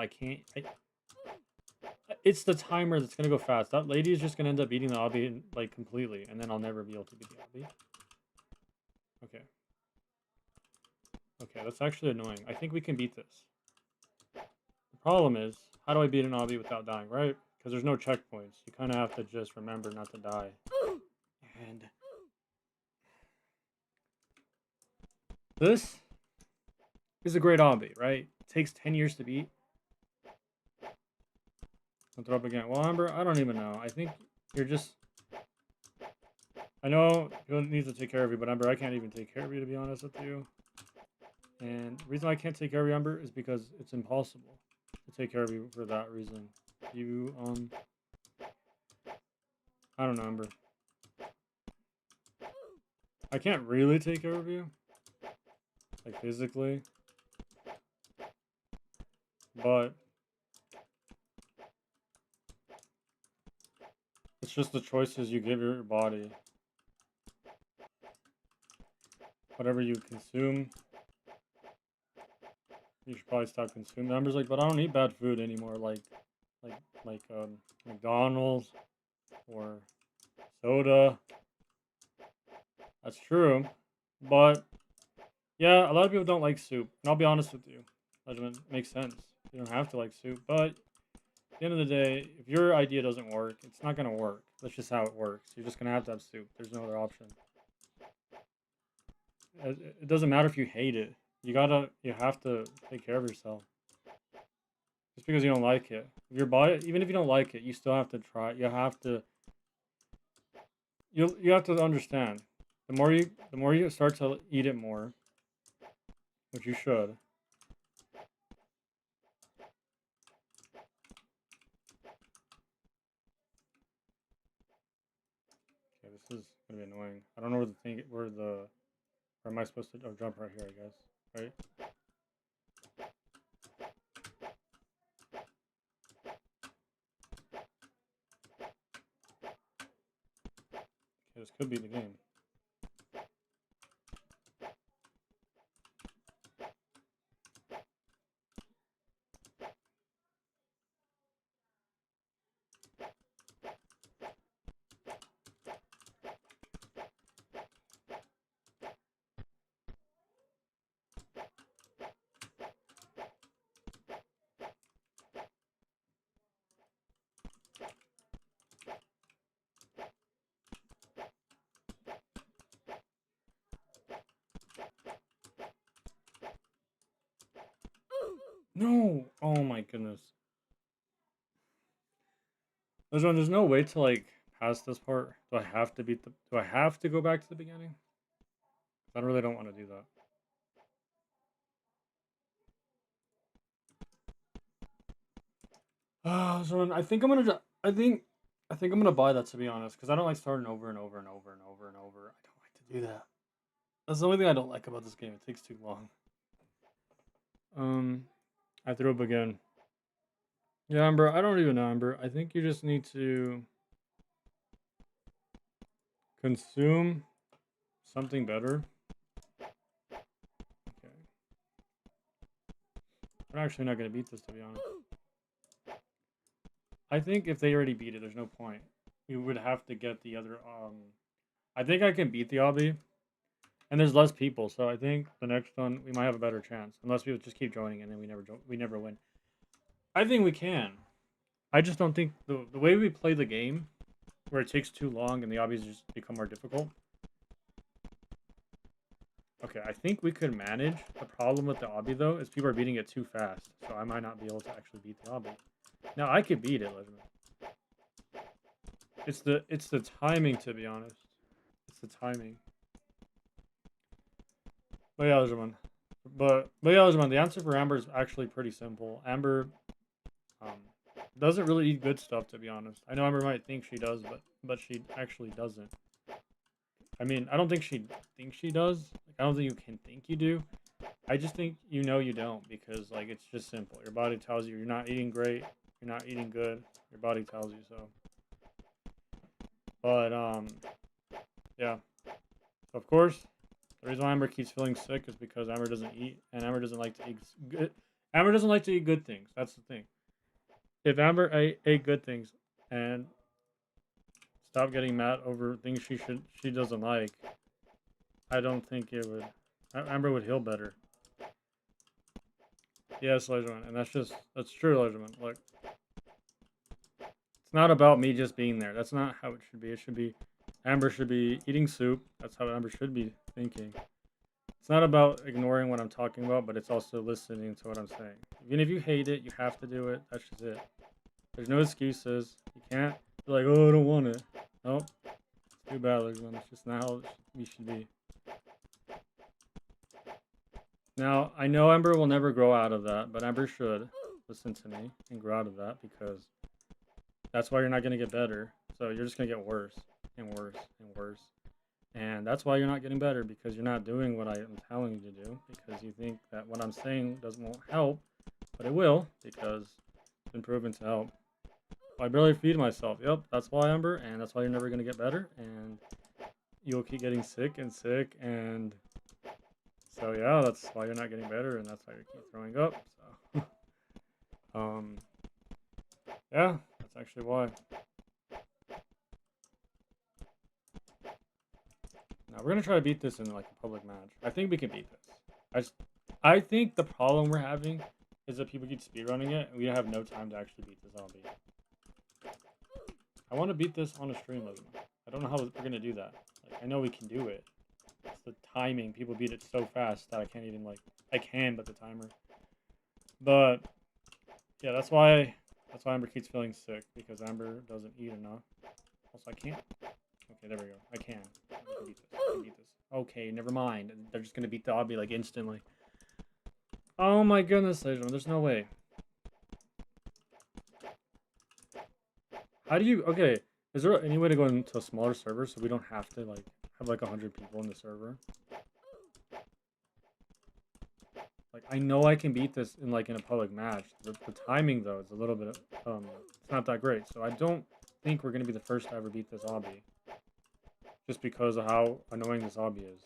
it's the timer that's gonna go fast. That lady is just gonna end up beating the obby like completely, and then I'll never be able to beat the obby. Okay. Okay, that's actually annoying. I think we can beat this. The problem is, how do I beat an obby without dying, right? Because there's no checkpoints. You kind of have to just remember not to die. And this is a great obby, right? It takes 10 years to beat. I'll throw up again. Well, Amber, I don't even know. I think you're just... I know you need to take care of you, but Amber, I can't even take care of you, to be honest with you. And the reason I can't take care of you, Amber, is because it's impossible. to take care of you for that reason. You, I don't know, Amber. I can't really take care of you, like physically, but it's just the choices you give your body. Whatever you consume, you should probably stop consuming. Amber's like, but I don't eat bad food anymore, like McDonald's or soda. That's true, but yeah, a lot of people don't like soup. And I'll be honest with you, it makes sense. You don't have to like soup, but at the end of the day, if your idea doesn't work, it's not gonna work. That's just how it works. You're just gonna have to have soup. There's no other option. It doesn't matter if you hate it. You have to take care of yourself. Just because you don't like it, your body, even if you don't like it, you still have to try. You have to understand. The more you start to eat it more, which you should. Okay, this is gonna be annoying. I don't know where am I supposed to jump right here, I guess, right? Okay, this could be the game. No! Oh my goodness. There's no way to like pass this part. Do I have to go back to the beginning? I really don't want to do that. So I think I'm gonna buy that, to be honest, because I don't like starting over and over and over and over and over. I don't like to do that. That's the only thing I don't like about this game. It takes too long. I threw up again. Yeah, Amber, I don't even know, Amber. I think you just need to consume something better. Okay. We're actually not gonna beat this, to be honest. I think if they already beat it, there's no point. We would have to get the other, I think I can beat the obby. And there's less people, so I think the next one, we might have a better chance. Unless people just keep joining and then we never win. I think we can. I just don't think, the way we play the game, where it takes too long and the obbies just become more difficult. Okay, I think we could manage. The problem with the obby, though, is people are beating it too fast. So I might not be able to actually beat the obby. Now, I could beat it, Legend. It's the timing, to be honest. It's the timing. But yeah, Legend, the answer for Amber is actually pretty simple. Amber doesn't really eat good stuff, to be honest. I know Amber might think she does, but she actually doesn't. I mean, I don't think she thinks she does. Like, I don't think you can think you do. I just think you know you don't, because like it's just simple. Your body tells you you're not eating great, you're not eating good. Your body tells you so. But yeah. So of course, the reason why Amber keeps feeling sick is because Amber doesn't eat, and Amber doesn't like to eat good. Amber doesn't like to eat good things. That's the thing. If Amber ate good things and stopped getting mad over things she doesn't like, I don't think it would. Amber would heal better. Yes, Leisure, and that's true, Leisure. Look, it's not about me just being there. That's not how it should be. It should be Amber should be eating soup. That's how Amber should be thinking. It's not about ignoring what I'm talking about, but it's also listening to what I'm saying. Even if you hate it, you have to do it. That's just it. There's no excuses. You can't be like, oh, I don't want it. Nope. It's too bad, Leisure. It's just not how we should be. Now, I know Amber will never grow out of that, but Amber should. listen to me and grow out of that, because that's why you're not going to get better. So you're just going to get worse and worse and worse. And that's why you're not getting better, because you're not doing what I am telling you to do, because you think that what I'm saying won't help, but it will, because it's been proven to help. I barely feed myself. Yep, that's why, Ember, and that's why you're never going to get better, and you'll keep getting sick and sick, and so yeah, that's why you're not getting better, and that's why you keep throwing up. So yeah, that's actually why. Now we're gonna try to beat this in like a public match. I think we can beat this. I think the problem we're having is that people keep speedrunning it, and we have no time to actually beat this zombie. I want to beat this on a stream, I don't know how we're gonna do that. Like, I know we can do it. It's the timing. People beat it so fast that I can't even I can, but the timer. But yeah, that's why Amber keeps feeling sick, because Amber doesn't eat enough. Also, I can't. Okay, there we go. I can. I can beat this. I can beat this. Okay, never mind. They're just gonna beat the obby like instantly. Oh my goodness, ladies and gentlemen, there's no way. How do you... Okay, is there any way to go into a smaller server so we don't have to have 100 people in the server? Like, I know I can beat this in a public match. The timing though is a little bit it's not that great. So I don't think we're gonna be the first to ever beat this obby, just because of how annoying this obby is.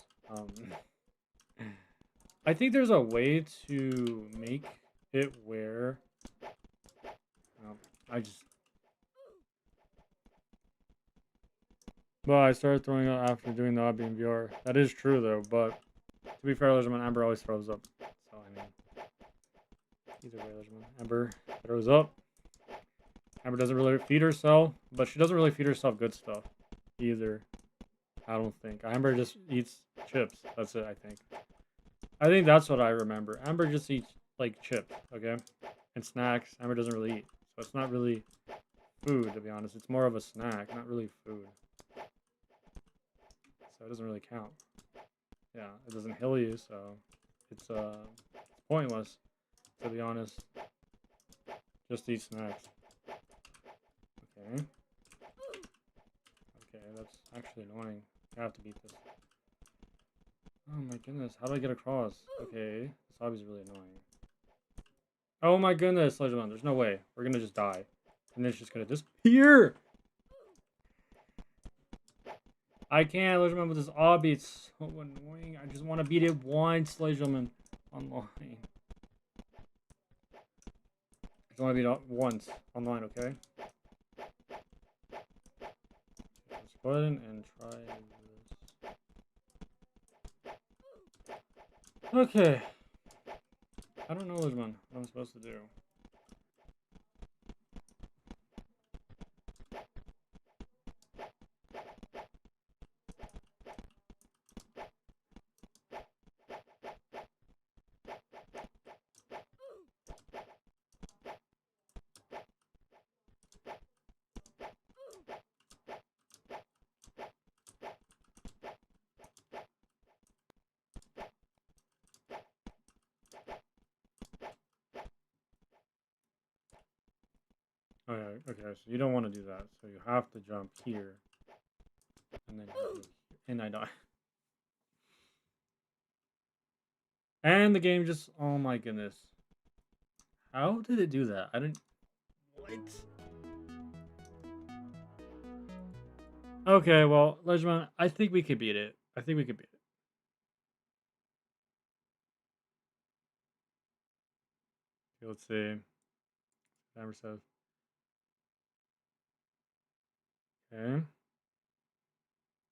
I think there's a way to make it where Well, I started throwing up after doing the obby in VR. That is true though, but to be fair, Legion, Amber always throws up. So I mean, either way, Legion, Amber throws up. Amber doesn't really feed herself, but she doesn't really feed herself good stuff either. I don't think. Amber just eats chips. That's it, I think. I think that's what I remember. Amber just eats chips, okay? And snacks. Amber doesn't really eat. So it's not really food, to be honest. It's more of a snack, not really food. So it doesn't really count. Yeah, it doesn't heal you, so it's pointless, to be honest. Just eat snacks. Okay. Okay, that's actually annoying. I have to beat this. Oh my goodness, how do I get across? Okay, this obby's really annoying. Oh my goodness, Legion, there's no way. We're gonna just die. And then it's just gonna disappear! I can't, Legion, with this obby. It's so annoying. I just want to beat it once, Legion, online. I just want to beat it once online, okay? Let's go ahead and try this. Okay. I don't know, Legion, what I'm supposed to do. Okay, so you don't want to do that. So you have to jump here. And then and I die. And the game just... Oh my goodness. How did it do that? I didn't... What? Okay, well, Legion, I think we could beat it. I think we could beat it. Okay, let's see. Timer says. Okay.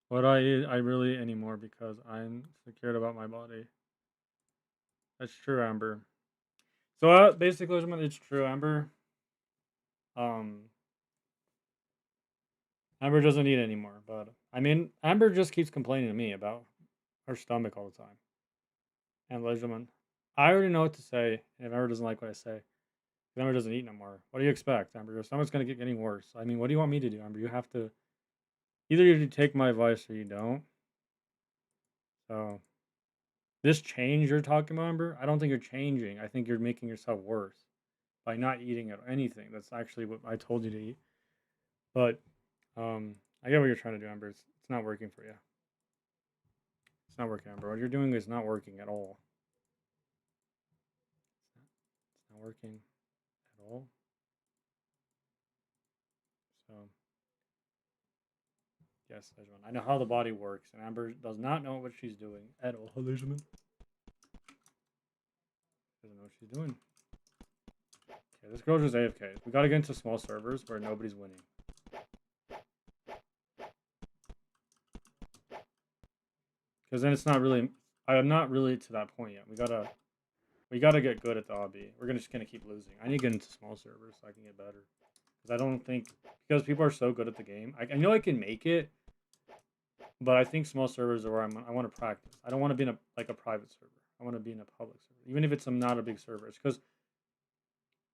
What I eat, I really anymore because I'm secured about my body. That's true, Amber. So basically, it's true, Amber. Amber doesn't eat anymore, but I mean, Amber just keeps complaining to me about her stomach all the time. And Legion, I already know what to say. If Amber doesn't like what I say, Amber doesn't eat no more. What do you expect, Amber? Your stomach's gonna getting worse. I mean, what do you want me to do, Amber? You have to either you take my advice or you don't. So this change you're talking about, Amber, I don't think you're changing. I think you're making yourself worse. by not eating anything. That's actually what I told you to eat. But I get what you're trying to do, Amber. It's not working for you. It's not working, Amber. What you're doing is not working at all. It's not working at all. So, yes, Leishman. I know how the body works, and Amber does not know what she's doing at all, Leishman. Doesn't know what she's doing. Okay, this girl's just AFK. We gotta get into small servers where nobody's winning. Because then it's not really... I'm not really to that point yet. We gotta get good at the hobby. We're just gonna keep losing. I need to get into small servers so I can get better. Because I don't think... Because people are so good at the game. I know I can make it. But I think small servers are where I want to practice. I don't want to be in a private server. I want to be in a public server. Even if it's not a big server. It's because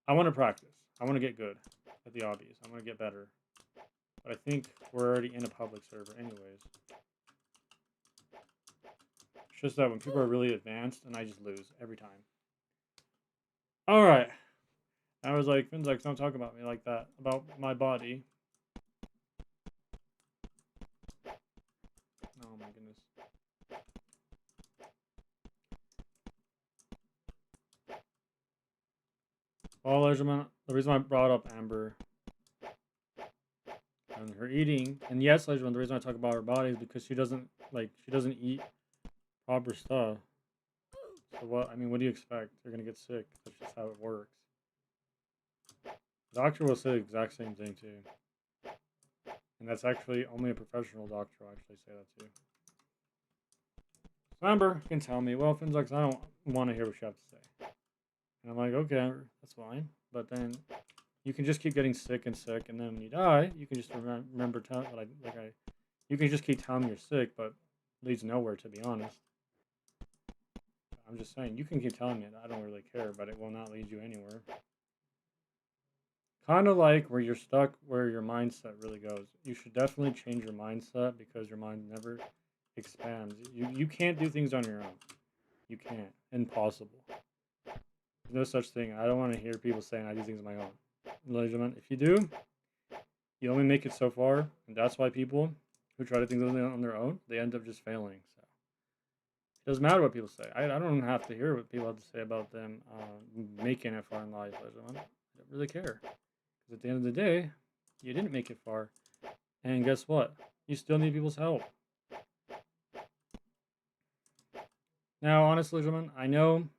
I want to practice. I want to get good at the hobbies. I want to get better. But I think we're already in a public server anyways. It's just that when people are really advanced, and I just lose every time. Alright. I was like, Finnzax, don't talk about me like that. About my body. Oh my goodness. Well, Leishman, the reason I brought up Amber and her eating, and yes, Leishman, the reason I talk about her body is because she doesn't eat proper stuff. So what do you expect? You're gonna get sick. That's just how it works. The doctor will say the exact same thing too. And that's actually only a professional doctor will actually say that too. So Amber can tell me, well, Finnzax, I don't want to hear what you have to say. And I'm like, okay, Amber, that's fine. But then you can just keep getting sick, and then when you die, you can just remember you can just keep telling me you're sick, but it leads nowhere, to be honest. I'm just saying, you can keep telling me that. I don't really care, but it will not lead you anywhere. Kind of like where you're stuck, where your mindset really goes. You should definitely change your mindset because your mind never expands. You can't do things on your own. You can't. Impossible. There's no such thing. I don't want to hear people saying I do things on my own. Ladies and gentlemen, if you do, you only make it so far, and that's why people who try to do things on their own, they end up just failing. So it doesn't matter what people say. I don't have to hear what people have to say about them making it far in life, ladies and gentlemen. I don't really care. Because at the end of the day, you didn't make it far. And guess what? You still need people's help. Now, honestly, gentlemen, I know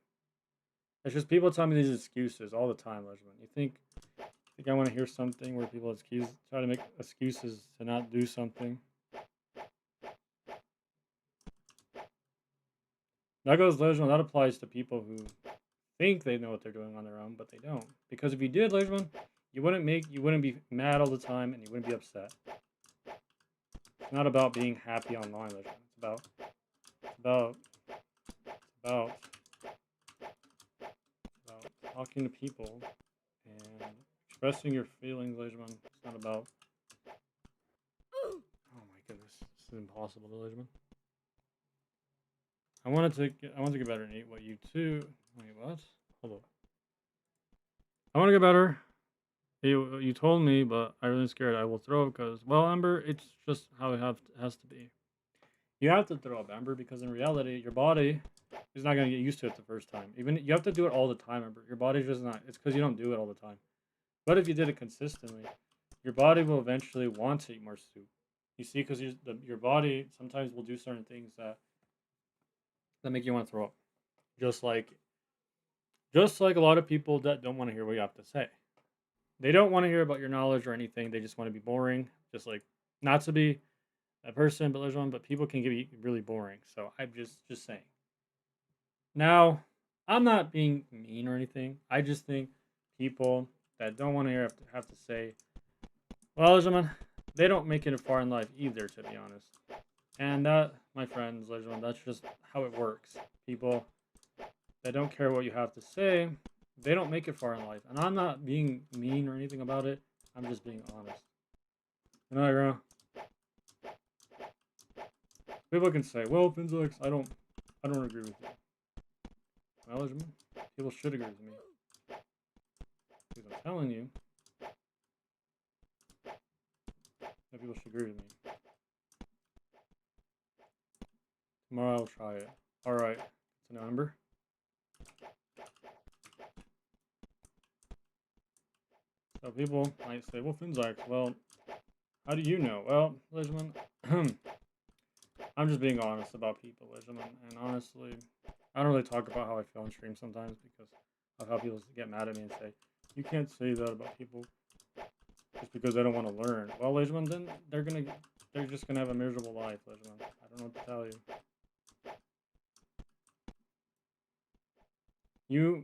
it's just people tell me these excuses all the time, gentlemen. You think I want to hear something where people try to make excuses to not do something? That goes, gentlemen, that applies to people who think they know what they're doing on their own, but they don't. Because if you did, gentlemen, you wouldn't be mad all the time, and you wouldn't be upset. It's not about being happy online, gentlemen. It's about talking to people and expressing your feelings, Leishman. It's not about... Oh my goodness. This is impossible, Leishman. I want to get better and eat what you too... Wait, what? Hold up. I want to get better. You told me, but I'm really scared I will throw up because... Well, Amber, it's just how it has to be. You have to throw up, Amber, because in reality, your body is not going to get used to it the first time. Even you have to do it all the time, Amber. Your body's just not. It's because you don't do it all the time. But if you did it consistently, your body will eventually want to eat more soup. You see, because your body sometimes will do certain things that make you want to throw up. Just like a lot of people that don't want to hear what you have to say. They don't want to hear about your knowledge or anything. They just want to be boring. Just like, not to be a person, but people can get really boring. So I'm just saying. Now, I'm not being mean or anything. I just think people that don't want to have to say, well, gentlemen, they don't make it far in life either, to be honest. And that, my friends, gentlemen, that's just how it works. People that don't care what you have to say, they don't make it far in life. And I'm not being mean or anything about it. I'm just being honest. You know, girl? People can say, well, Finnzax, I don't agree with you. Well, people should agree with me. telling you that people should agree with me. Tomorrow I'll try it. Alright, it's November. So people might say, well, Finnzax, well, how do you know? Well, Ledgeman, I'm just being honest about people, Ledgeman, and honestly, I don't really talk about how I feel on stream sometimes because of how people get mad at me and say, you can't say that about people just because they don't want to learn. Well, Ledgeman, then they're just gonna have a miserable life, Ledgeman. I don't know what to tell you.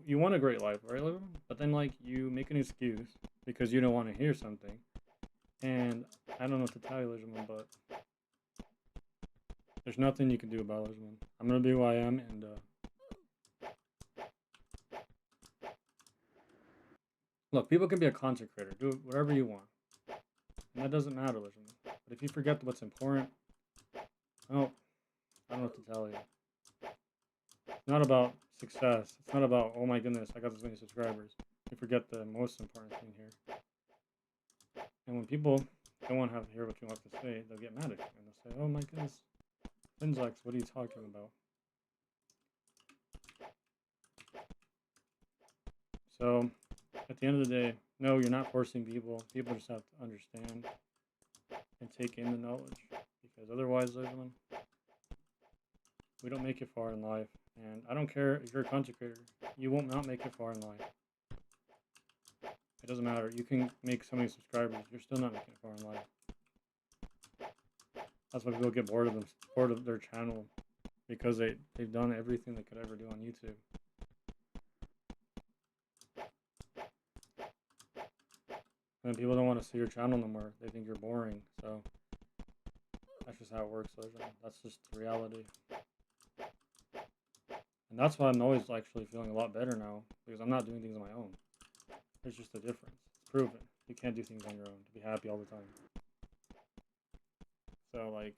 You want a great life, right, Ledgeman? But then, like, you make an excuse because you don't want to hear something. And I don't know what to tell you, Ledgeman, but there's nothing you can do about it, Ledgeman. I'm gonna be who I am, and look, people can be a content creator, do whatever you want, and that doesn't matter, Ledgeman. But if you forget what's important, well, I don't know what to tell you. It's not about success. It's not about, oh my goodness, I got this many subscribers. You forget the most important thing here. And when people don't want to have to hear what you want to say, they'll get mad at you. And they'll say, oh my goodness, Finnzax, what are you talking about? So, at the end of the day, no, you're not forcing people. People just have to understand and take in the knowledge. Because otherwise, Ledgeman, we don't make it far in life. And I don't care if you're a content creator. You won't not make it far in life. It doesn't matter. You can make so many subscribers. You're still not making it far in life. That's why people get bored of their channel. Because they've done everything they could ever do on YouTube. And people don't want to see your channel no more. They think you're boring. So that's just how it works, Ledgeman. That's just the reality. And that's why I'm always actually feeling a lot better now. Because I'm not doing things on my own. There's just a difference. It's proven. You can't do things on your own to be happy all the time. So, like,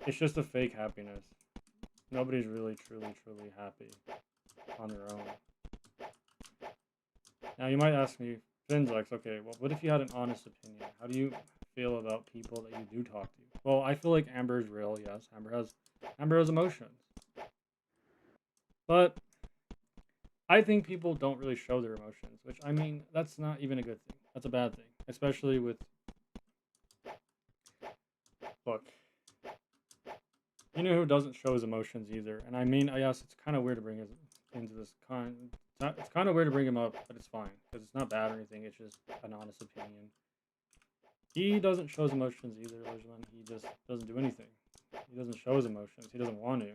it's just a fake happiness. Nobody's really, truly, truly happy on their own. Now, you might ask me, Finnzax, okay, well, what if you had an honest opinion? How do you feel about people that you do talk to? Well, I feel like Amber is real, yes. Amber has emotions. But I think people don't really show their emotions, which, I mean, that's not even a good thing. That's a bad thing. Especially with... Look. You know who doesn't show his emotions either? And I mean, yes, it's kind of weird to bring it into this it's kind of weird to bring him up, but it's fine. Because it's not bad or anything. It's just an honest opinion. He doesn't show his emotions either, Ledgeman. He just doesn't do anything. He doesn't show his emotions. He doesn't want to.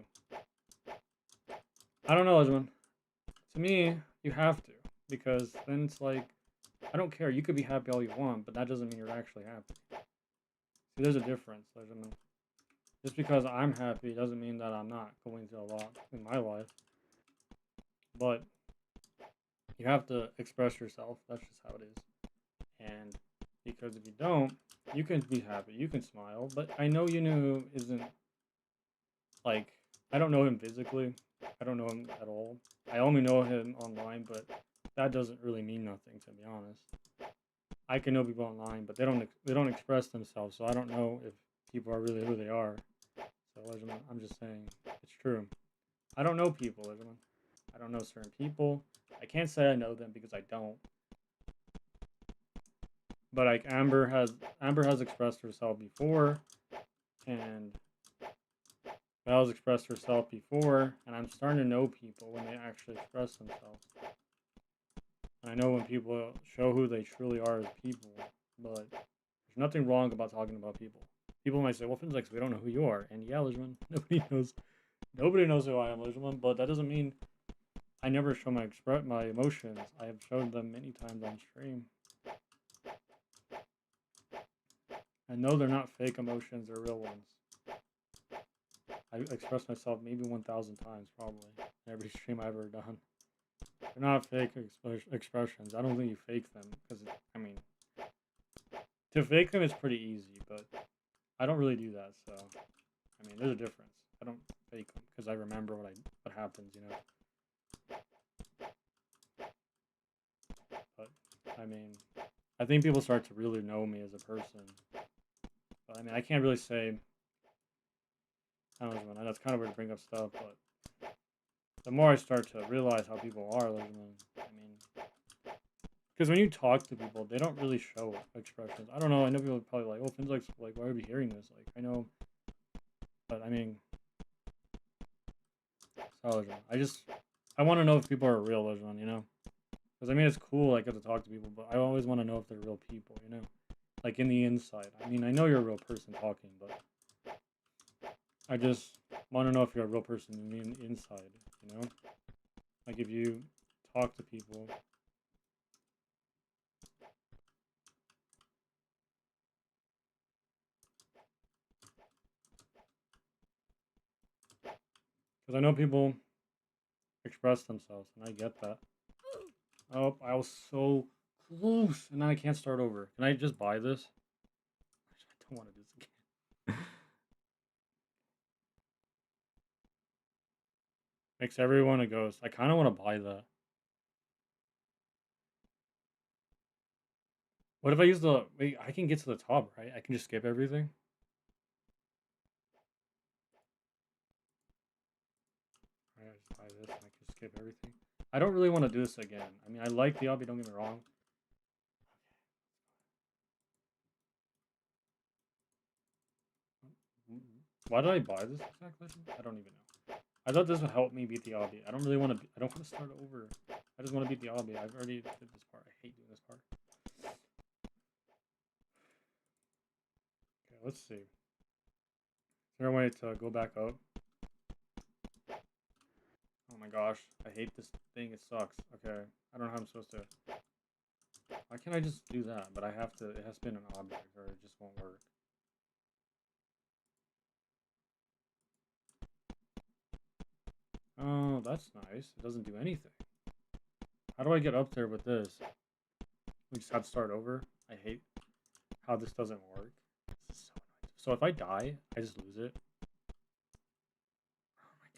I don't know, Ledgeman. To me, you have to. Because then it's like, I don't care. You could be happy all you want, but that doesn't mean you're actually happy. See, there's a difference, Ledgeman. Just because I'm happy doesn't mean that I'm not going through a lot in my life. But you have to express yourself. That's just how it is. And because if you don't, you can be happy. You can smile. But I know you know who isn't, like, I don't know him physically. I don't know him at all. I only know him online, but that doesn't really mean nothing, to be honest. I can know people online, but they don't express themselves, so I don't know if people are really who they are. So, Ledgeman, I'm just saying, it's true. I don't know people, Ledgeman. I don't know certain people. I can't say I know them because I don't. But like Amber has expressed herself before, and Belle's expressed herself before, and I'm starting to know people when they actually express themselves. And I know when people show who they truly are as people, but there's nothing wrong about talking about people. People might say, well, Finnzax, we don't know who you are. And yeah, Ledgeman, nobody knows who I am, Ledgeman, but that doesn't mean I never show my emotions. I have shown them many times on stream. And no, they're not fake emotions, they're real ones. I expressed myself maybe 1,000 times, probably, in every stream I've ever done. They're not fake expressions. I don't think you fake them, because, I mean, to fake them is pretty easy, but I don't really do that, so, I mean, there's a difference. I don't fake them, because I remember what happens, you know. But I mean, I think people start to really know me as a person. But I mean, I can't really say. I don't know, that's kind of weird to bring up stuff, but the more I start to realize how people are, I mean, because when you talk to people, they don't really show expressions. I don't know. I know people are probably like, "Oh, Finnzax, like, why are we hearing this?" Like, I know, but I mean, I want to know if people are real, you know? Because I mean, it's cool, I get to talk to people, but I always want to know if they're real people, you know? Like in the inside. I mean, I know you're a real person talking, but I just want to know if you're a real person in the inside, you know? Like if you talk to people. Because I know people express themselves, and I get that. Oh, I was so close, and now I can't start over. Can I just buy this? I don't want to do this again. Makes everyone a ghost. I kind of want to buy that. What if I use the... Wait, I can get to the top, right? I can just skip everything? Right, I just buy this and I can skip everything. I don't really want to do this again. I mean, I like the obby, don't get me wrong. Why did I buy this exact legend? I don't even know. I thought this would help me beat the obby. I don't really want to... I don't want to start over. I just want to beat the obby. I've already did this part. I hate doing this part. Okay, let's see. Is there a way to go back up? Oh my gosh, I hate this thing, it sucks. Okay, I don't know how I'm supposed to... Why can't I just do that? But I have to, it has to be an object or it just won't work. Oh, that's nice. It doesn't do anything. How do I get up there with this? We just have to start over? I hate how this doesn't work. This is so annoying. So if I die, I just lose it? Oh my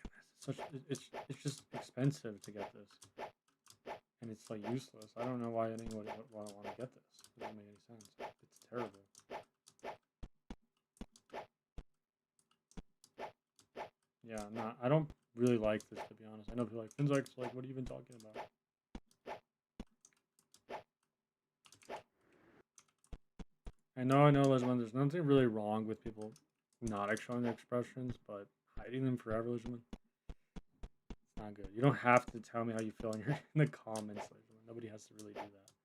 goodness, it's just expensive to get this. And it's like useless. I don't know why anyone would want to get this. It doesn't make any sense. It's terrible. Yeah, nah, I don't really like this, to be honest. I know people are like, Finnzax, like, what are you even talking about? I know, Legend, there's nothing really wrong with people not showing their expressions, but hiding them forever, Legend, it's not good. You don't have to tell me how you feel in the comments, Legend. Nobody has to really do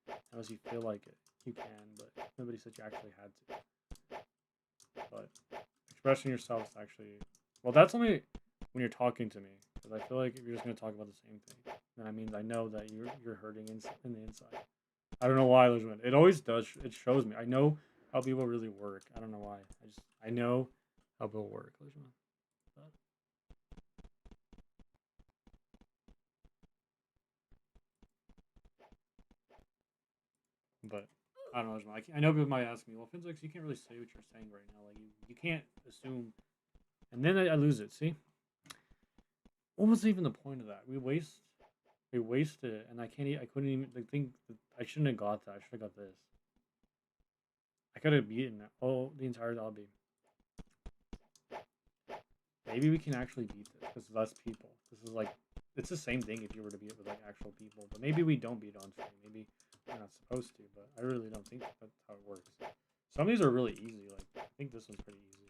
that. Unless you feel like it. You can, but nobody said you actually had to. But expressing yourself is actually... Well, that's only when you're talking to me. Because I feel like if you're just going to talk about the same thing, then I mean, I know that you're hurting in the inside. I don't know why, Legend. It always does. It shows me. I know how people really work. I don't know why. I know how people work, Legend. But I don't know. I know people might ask me, well, Finnzax, you can't really say what you're saying right now. Like you can't assume. And then I lose it. See, what was even the point of that? We wasted it, and I couldn't even think. I shouldn't have got that. I should have got this. I could have beaten the entire lobby. Maybe we can actually beat this. This is less people. This is like, it's the same thing if you were to beat it with like actual people. But maybe we don't beat it on stream. Maybe we're not supposed to. But I really don't think that's how it works. Some of these are really easy. Like I think this one's pretty easy.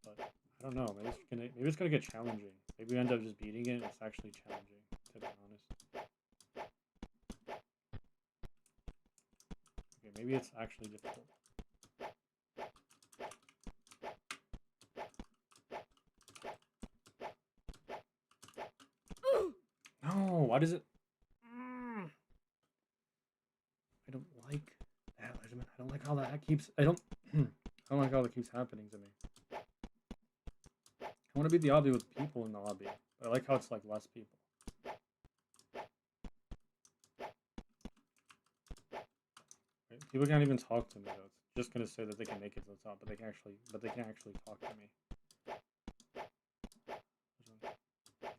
But I don't know. Maybe it's gonna get challenging. Maybe we end up just beating it. It's actually challenging, to be honest. Okay, maybe it's actually difficult. No, why does it? I don't like that, Legend. I don't like how that keeps. I don't like how that keeps happening to me. I want to beat the obby with people in the lobby, but I like how it's like less people. Right? People can't even talk to me though. It's just gonna say that they can make it to the top, but they can actually talk to me. Please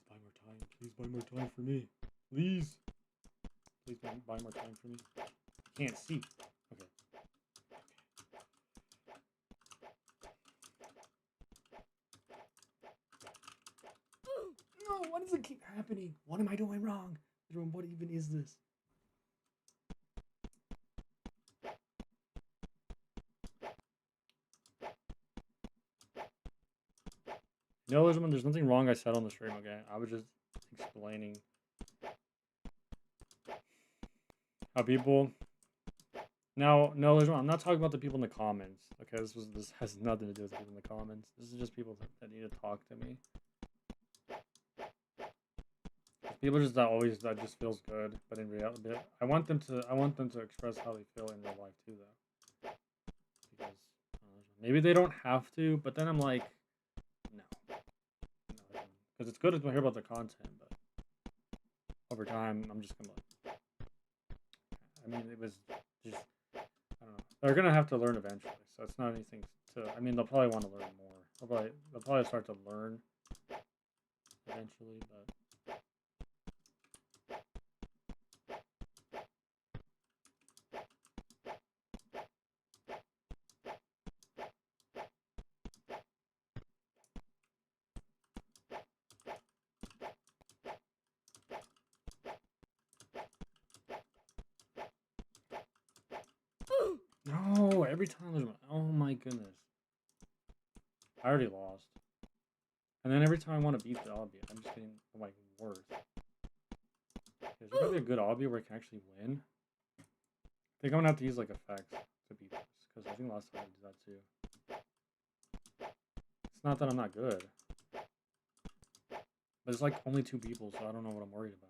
buy more time. Please buy more time for me. Please. Please don't buy more time for me. I can't see. Okay. No, why does it keep happening? What am I doing wrong? What even is this? No, there's nothing wrong I said on the stream, okay? I was just explaining how people... Now, no, I'm not talking about the people in the comments, okay? This has nothing to do with the people in the comments. This is just people that need to talk to me. People just that just feels good, but in reality, I want them to express how they feel in real life too, though. Because maybe they don't have to, but then I'm like, no, because it's good to hear about the content, but over time, I'm just gonna like, I mean, it was just, I don't know. They're gonna have to learn eventually, so it's not anything to. I mean, they'll probably want to learn more. They'll probably start to learn eventually, but. No, every time there's... Oh my goodness. I already lost. And then every time I want to beat the obby, I'm just getting, like, worse. Is there gonna be a good obby where I can actually win? I think I'm gonna have to use, like, effects to beat this. Because I think last time I did that too. It's not that I'm not good. But it's, like, only 2 people, so I don't know what I'm worried about.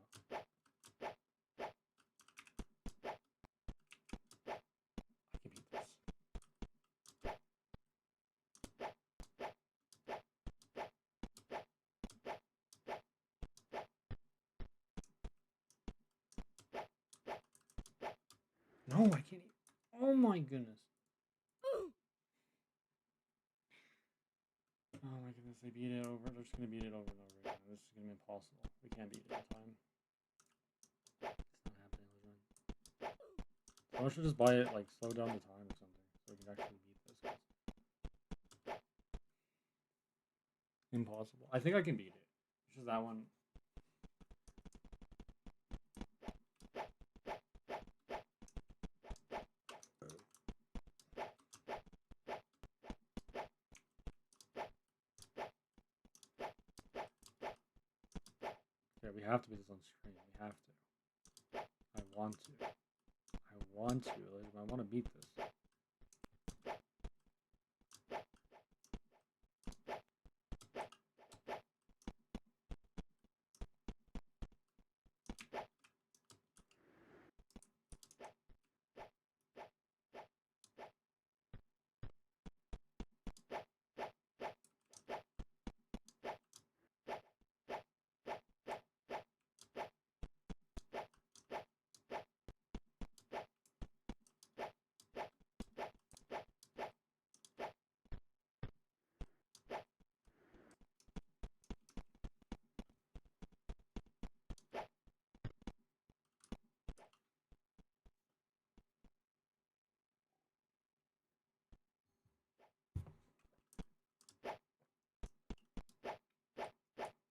No, I can't. Oh my goodness. Oh my goodness, they beat it over. They're just gonna beat it over and over again. This is gonna be impossible. We can't beat it in time. It's not happening. Someone should just buy it, like, slow down the time or something, so we can actually beat this. Impossible. I think I can beat it. It's just that one. Yeah, we have to beat this on stream. We have to. I want to. I want to. Like, I want to beat this.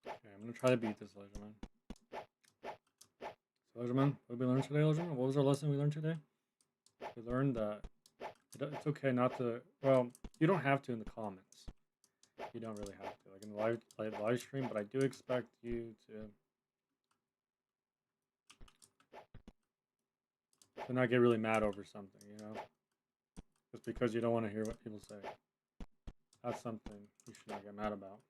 Okay, I'm gonna try to beat this, Leisure. So, Leisure, what did we learn today, Leisure? What was our lesson we learned today? We learned that it's okay not to... Well, you don't have to in the comments. You don't really have to, like in the live stream, but I do expect you to not get really mad over something, you know? Just because you don't want to hear what people say. That's something you should not get mad about.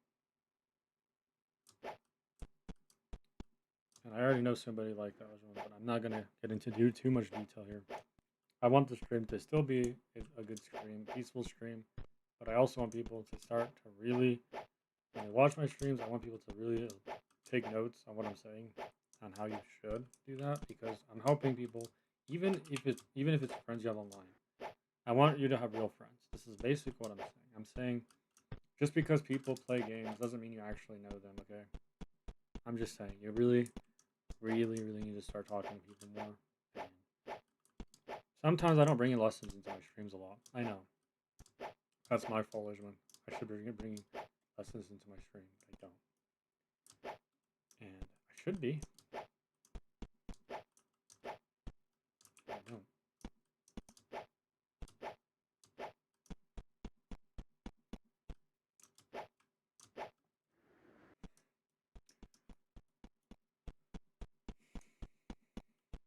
And I already know somebody like that, but I'm not going to get into too much detail here. I want the stream to still be a good stream, peaceful stream, but I also want people to start to really, when they watch my streams, I want people to really take notes on what I'm saying, on how you should do that, because I'm helping people, even if it's friends you have online. I want you to have real friends. This is basically what I'm saying. I'm saying, just because people play games doesn't mean you actually know them, okay? I'm just saying, you really really need to start talking to people more. And sometimes I don't bring in lessons into my streams a lot. I know. That's my fault, Legion. I should be bringing lessons into my stream. I don't. And I should be. I don't.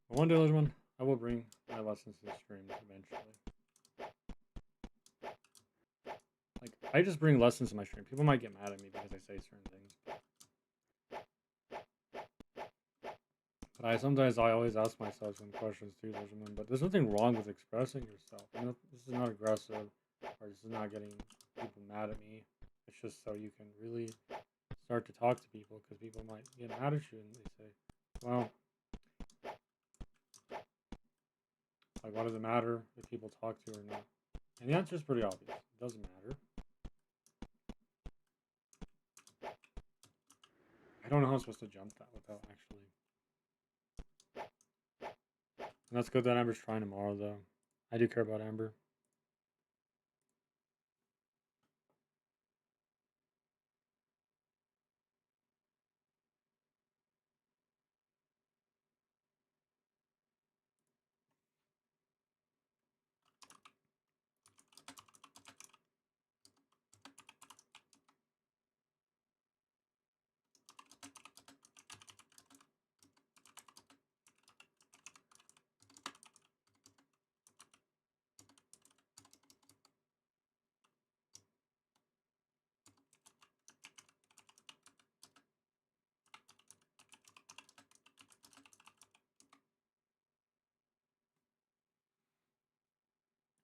But one day, Legion, I will bring my lessons to the streams eventually. Like, I just bring lessons to my stream. People might get mad at me because I say certain things. But I always ask myself some questions too, Legion. But there's nothing wrong with expressing yourself. You know, this is not aggressive, or this is not getting people mad at me. It's just so you can really start to talk to people, because people might get mad at you and they say, well, like, what does it matter if people talk to you or not? And the answer is pretty obvious. It doesn't matter. I don't know how I'm supposed to jump that without actually. And that's good that Amber's trying tomorrow, though. I do care about Amber.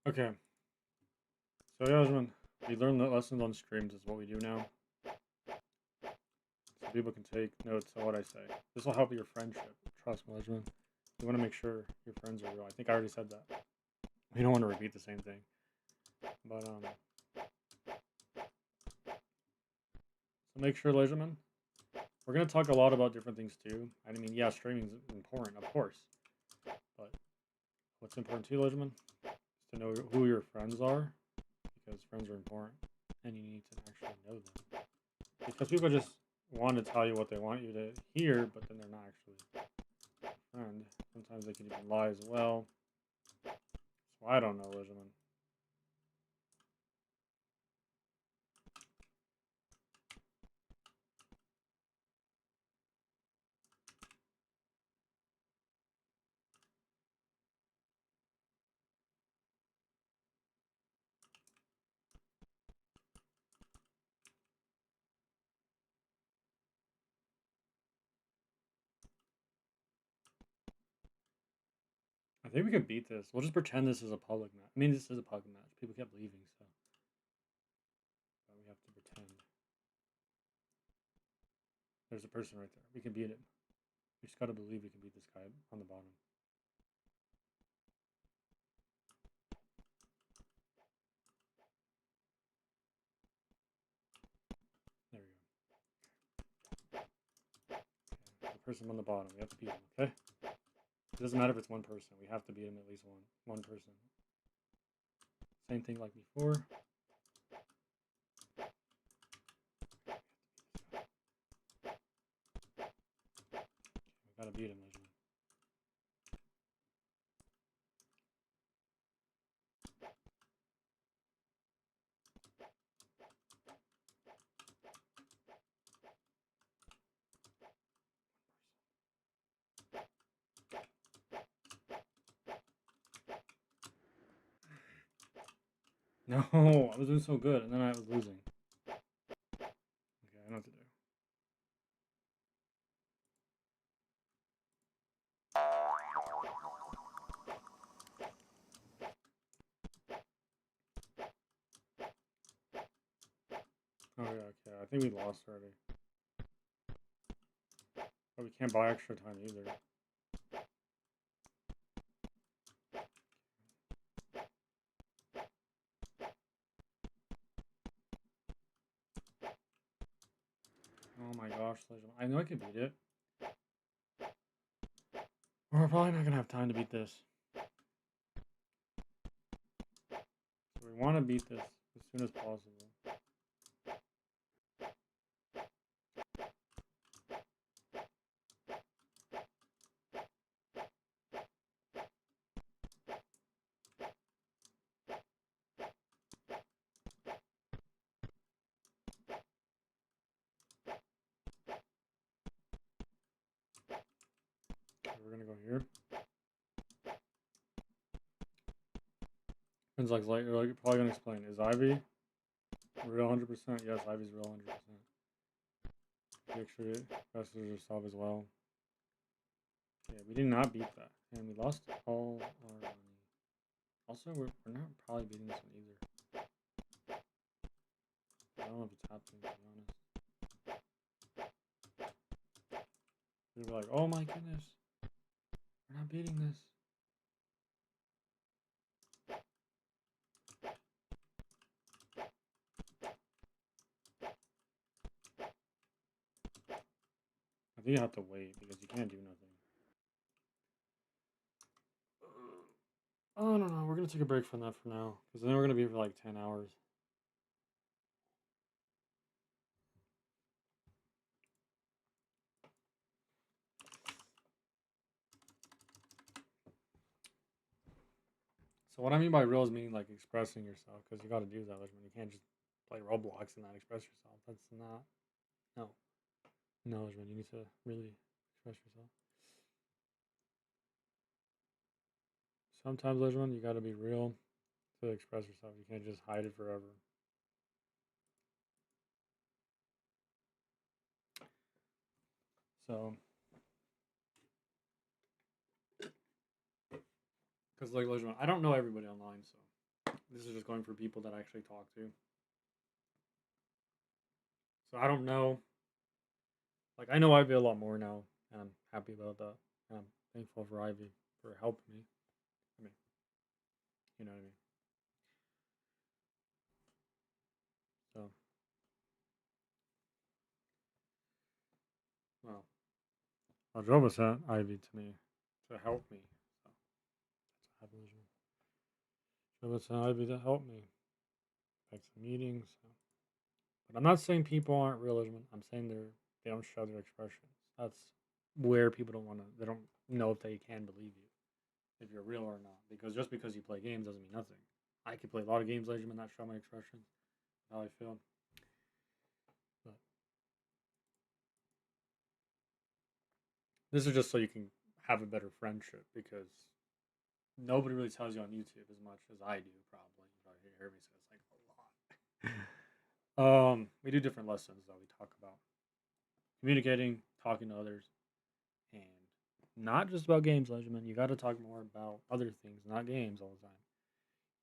Okay. So, yeah, everyone, we learn the lessons on streams is what we do now. So people can take notes on what I say. This will help your friendship, trust management. You want to make sure your friends are real. I think I already said that. We don't want to repeat the same thing. But, so make sure, Legion, we're going to talk a lot about different things too. I mean, yeah, streaming is important, of course. But what's important too, Legion, is to know who your friends are. Because friends are important. And you need to actually know them. Because people just want to tell you what they want you to hear, but then they're not actually a friend. Sometimes they can even lie as well. So I don't know, Legion. I think we can beat this. We'll just pretend this is a public match. I mean, this is a public match. People kept leaving, so. But we have to pretend. There's a person right there. We can beat it. We just gotta believe we can beat this guy on the bottom. There we go. Okay. The person on the bottom. We have to beat him, okay? It doesn't matter if it's one person. We have to beat him at least one person. Same thing like before. We gotta beat him, Legion. No, I was doing so good, and then I was losing. Okay, I know what to do. Oh yeah, okay. I think we lost already. But we can't buy extra time either. Oh my gosh, Legion. I know I can beat it. We're probably not gonna have time to beat this. So we want to beat this as soon as possible. So we're gonna go here. Finnzax, like you're probably gonna explain. Is Ivy real 100%? Yes, Ivy's real 100%. Make sure it register yourself as well. Yeah, we did not beat that, and we lost all our money. Also, we're not probably beating this one either. I don't know if it's happening, to be honest. People are like, oh my goodness, we're not beating this. I think you have to wait because you can't do nothing. Oh, no, we're gonna take a break from that for now, because then we're gonna be for like 10 hours. So what I mean by real is meaning like expressing yourself, because you got to do that. You can't just play Roblox and not express yourself. That's not. No. No, you need to really express yourself. Sometimes, you got to be real to express yourself. You can't just hide it forever. So, because like I don't know everybody online, so this is just going for people that I actually talk to. So I don't know. Like I know Ivy a lot more now, and I'm happy about that. And I'm thankful for Ivy for helping me. I mean, you know what I mean. So, well, Jehovah sent Ivy to me to help me. So that's what happened. Jehovah sent Ivy to help me. Like some meetings. So. But I'm not saying people aren't real. I'm saying they don't show their expressions. That's where people don't want to. They don't know if they can believe you, if you're real or not. Because just because you play games doesn't mean nothing. I could play a lot of games, and not show my expressions, how I feel. But this is just so you can have a better friendship, because nobody really tells you on YouTube as much as I do. Probably you probably hear me say it's like a lot. We do different lessons that we talk about communicating, talking to others, and not just about games, Legiman. You got to talk more about other things, not games all the time.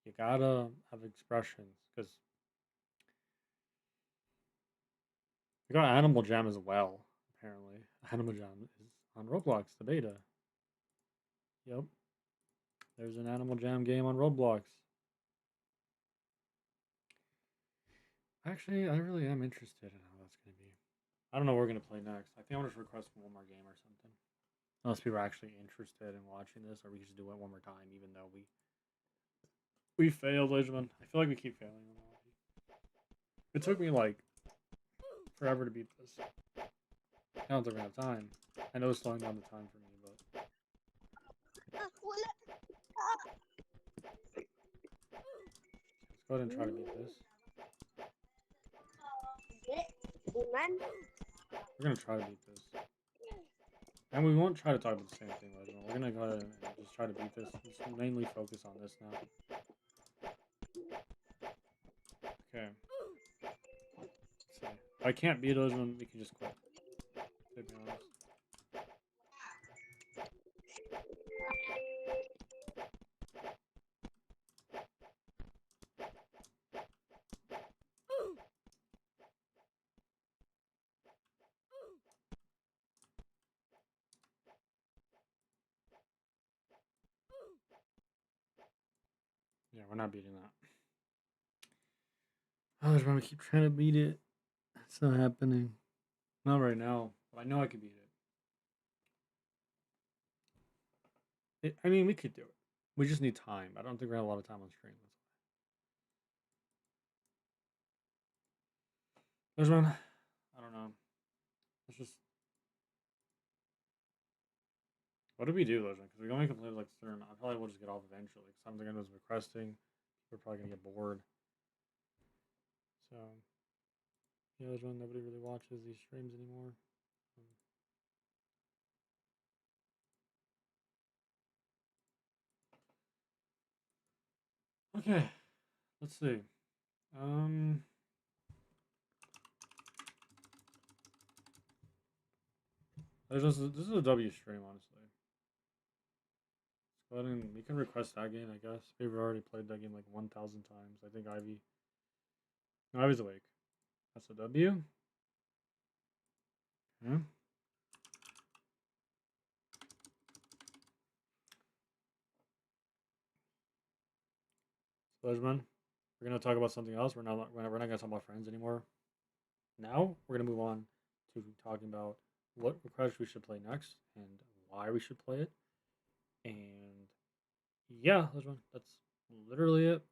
You gotta have expressions, because we got Animal Jam as well. Apparently, Animal Jam is on Roblox, the beta. Yep, there's an Animal Jam game on Roblox. Actually, I really am interested in how that's gonna be. I don't know what we're gonna play next. I think I'm just request one more game or something. Unless people are actually interested in watching this, or we just do it one more time, even though we failed, Legiman. I feel like we keep failing. It took me like forever to beat this. I don't think we're gonna have time. I know it's slowing down the time for me, but let's go ahead and try to beat this. We're gonna try to beat this. And we won't try to talk about the same thing, Legiman. We're gonna go ahead and just try to beat this. Just mainly focus on this now. Okay. Let's see. If I can't beat Legiman, we can just quit. To be honest. Yeah, we're not beating that. Oh, Legiman, we keep trying to beat it. It's not happening. Not right now. But I know I can beat it. I mean, we could do it. We just need time. I don't think we're gonna have a lot of time on stream. There's one. I don't know. Let's just. What do we do, Legend? Because we only completed like certain. I probably will just get off eventually. Because something I was requesting. We're probably gonna get bored. So, yeah, there's one. Nobody really watches these streams anymore. Okay, let's see. This is a W stream, honestly. Let's go ahead and we can request that game, I guess. We've already played that game like 1,000 times. I think Ivy. No, Ivy's awake. That's a W. Yeah. Sledgeman, we're gonna talk about something else. We're not gonna talk about friends anymore. Now we're gonna move on to talking about what request we should play next and why we should play it. And yeah, Sledgeman, that's literally it.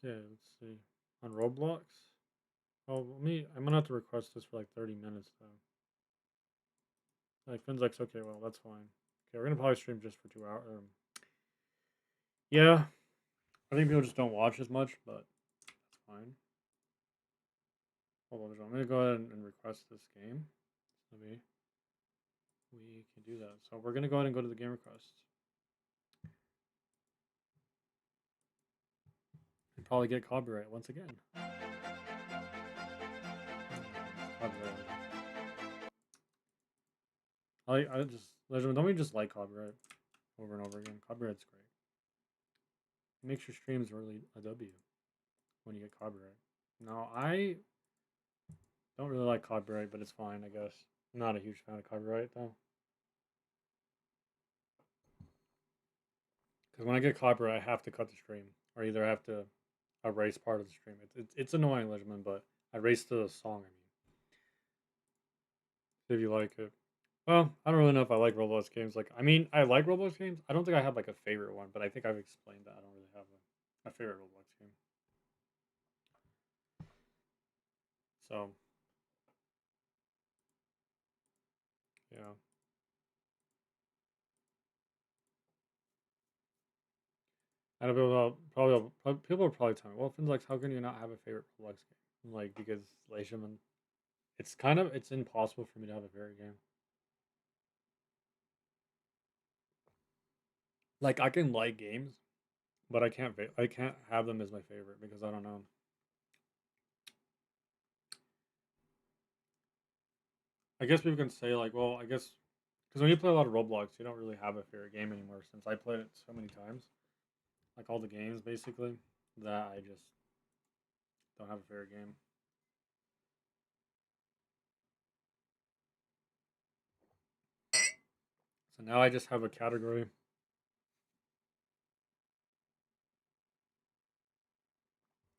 Okay, let's see. On Roblox. Oh, I'm gonna have to request this for like 30 minutes though. Like Finnzax, okay, well that's fine. Okay, we're gonna probably stream just for 2 hours. Yeah, I think people just don't watch as much, but that's fine. Hold on, I'm gonna go ahead and request this game. Maybe we can do that. So we're gonna go ahead and go to the game requests. And probably get copyright once again. Copyright. I just don't we just like copyright over and over again? Copyright's great. It makes your streams really a W when you get copyright. Now I don't really like copyright, but it's fine, I guess. I'm not a huge fan of copyright though. Because when I get copyright, I have to cut the stream, or either I have to erase part of the stream. It's annoying, Legend, but I erase the song. I mean, if you like it. Well, I don't really know if I like Roblox games. Like, I mean, I like Roblox games. I don't think I have like a favorite one, but I think I've explained that I don't really have a favorite Roblox game. So, yeah. I know people will probably tell me, well, Finnzax, how can you not have a favorite Roblox game? Like, because Leishman, it's impossible for me to have a favorite game. Like, I can like games, but I can't have them as my favorite because I don't know. I guess people can say like, well, I guess because when you play a lot of Roblox, you don't really have a favorite game anymore. Since I played it so many times, like all the games basically, that I just don't have a favorite game. So now I just have a category.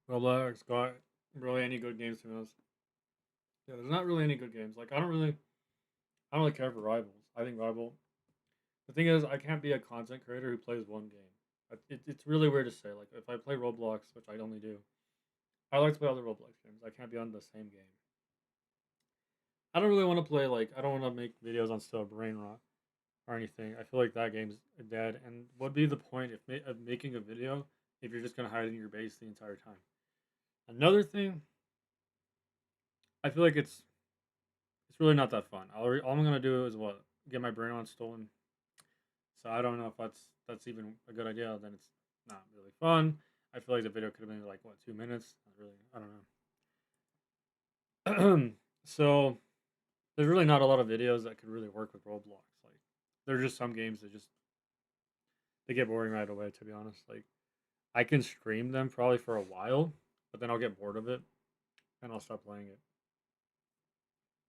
Roblox got really any good games to be honest. Yeah, there's not really any good games. Like I don't really care for Rivals. I think Rival. The thing is, I can't be a content creator who plays one game. It's really weird to say. Like if I play Roblox, which I only do, I like to play other Roblox games. I can't be on the same game. I don't really want to play like I don't want to make videos on still brain rot or anything. I feel like that game's dead. And what'd be the point of making a video if you're just gonna hide in your base the entire time? Another thing, I feel like it's really not that fun. All I'm gonna do is what get my brain on stolen. So I don't know if that's even a good idea. Then it's not really fun. I feel like the video could have been like what 2 minutes. Not really. I don't know. So there's really not a lot of videos that could really work with Roblox. Like there's just some games that just they get boring right away. To be honest, like I can stream them probably for a while, but then I'll get bored of it and I'll stop playing it.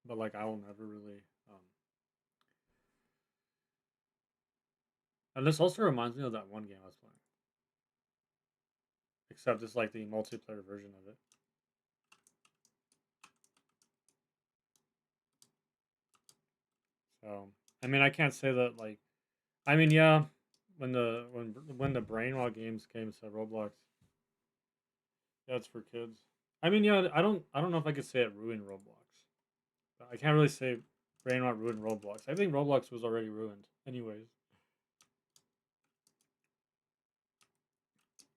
But like I will never really And this also reminds me of that one game I was playing. Except it's like the multiplayer version of it. So, I mean, I can't say that like, I mean, yeah, when the brain rot games came to Roblox, yeah, it's for kids. I mean, yeah, I don't know if I could say it ruined Roblox. But I can't really say brain rot ruined Roblox. I think Roblox was already ruined, anyways.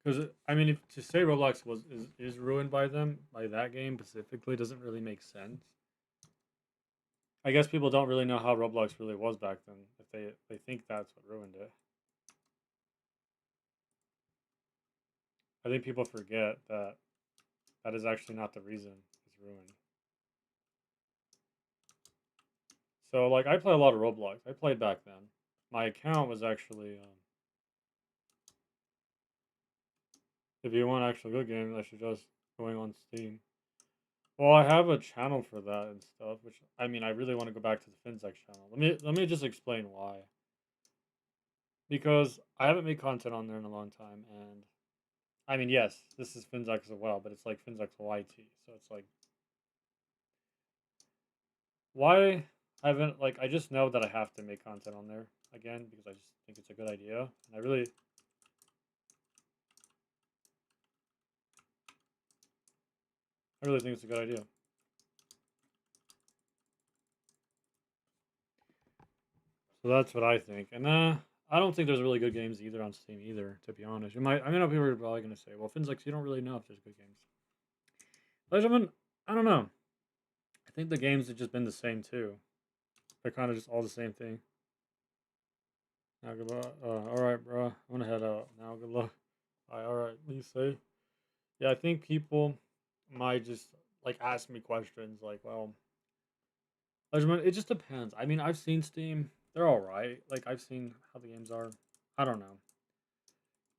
Because I mean, if to say Roblox is ruined by them by that game specifically doesn't really make sense. I guess people don't really know how Roblox really was back then. If they think that's what ruined it, I think people forget that that is actually not the reason it's ruined. So like, I play a lot of Roblox. I played back then. My account was actually, if you want actual good games, I suggest going on Steam. Well, I have a channel for that and stuff, which I mean, I really want to go back to the Finnzax channel. Let me just explain why. Because I haven't made content on there in a long time, and I mean, yes, this is Finnzax as well, but it's like Finnzax YT, so it's like, why I haven't like, I just know that I have to make content on there again because I just think it's a good idea, and I really think it's a good idea. So that's what I think. And I don't think there's really good games either on Steam either, to be honest. I know people are probably gonna say, well, Finnzax, you don't really know if there's good games. Gentlemen, I don't know. I think the games have just been the same too. They're kind of just all the same thing. Now good luck. Alright, bro. I'm gonna head out. Now good luck. Alright, be safe. Yeah, I think people might just like ask me questions like, well, it just depends. I mean, I've seen Steam. They're alright. Like, I've seen how the games are. I don't know.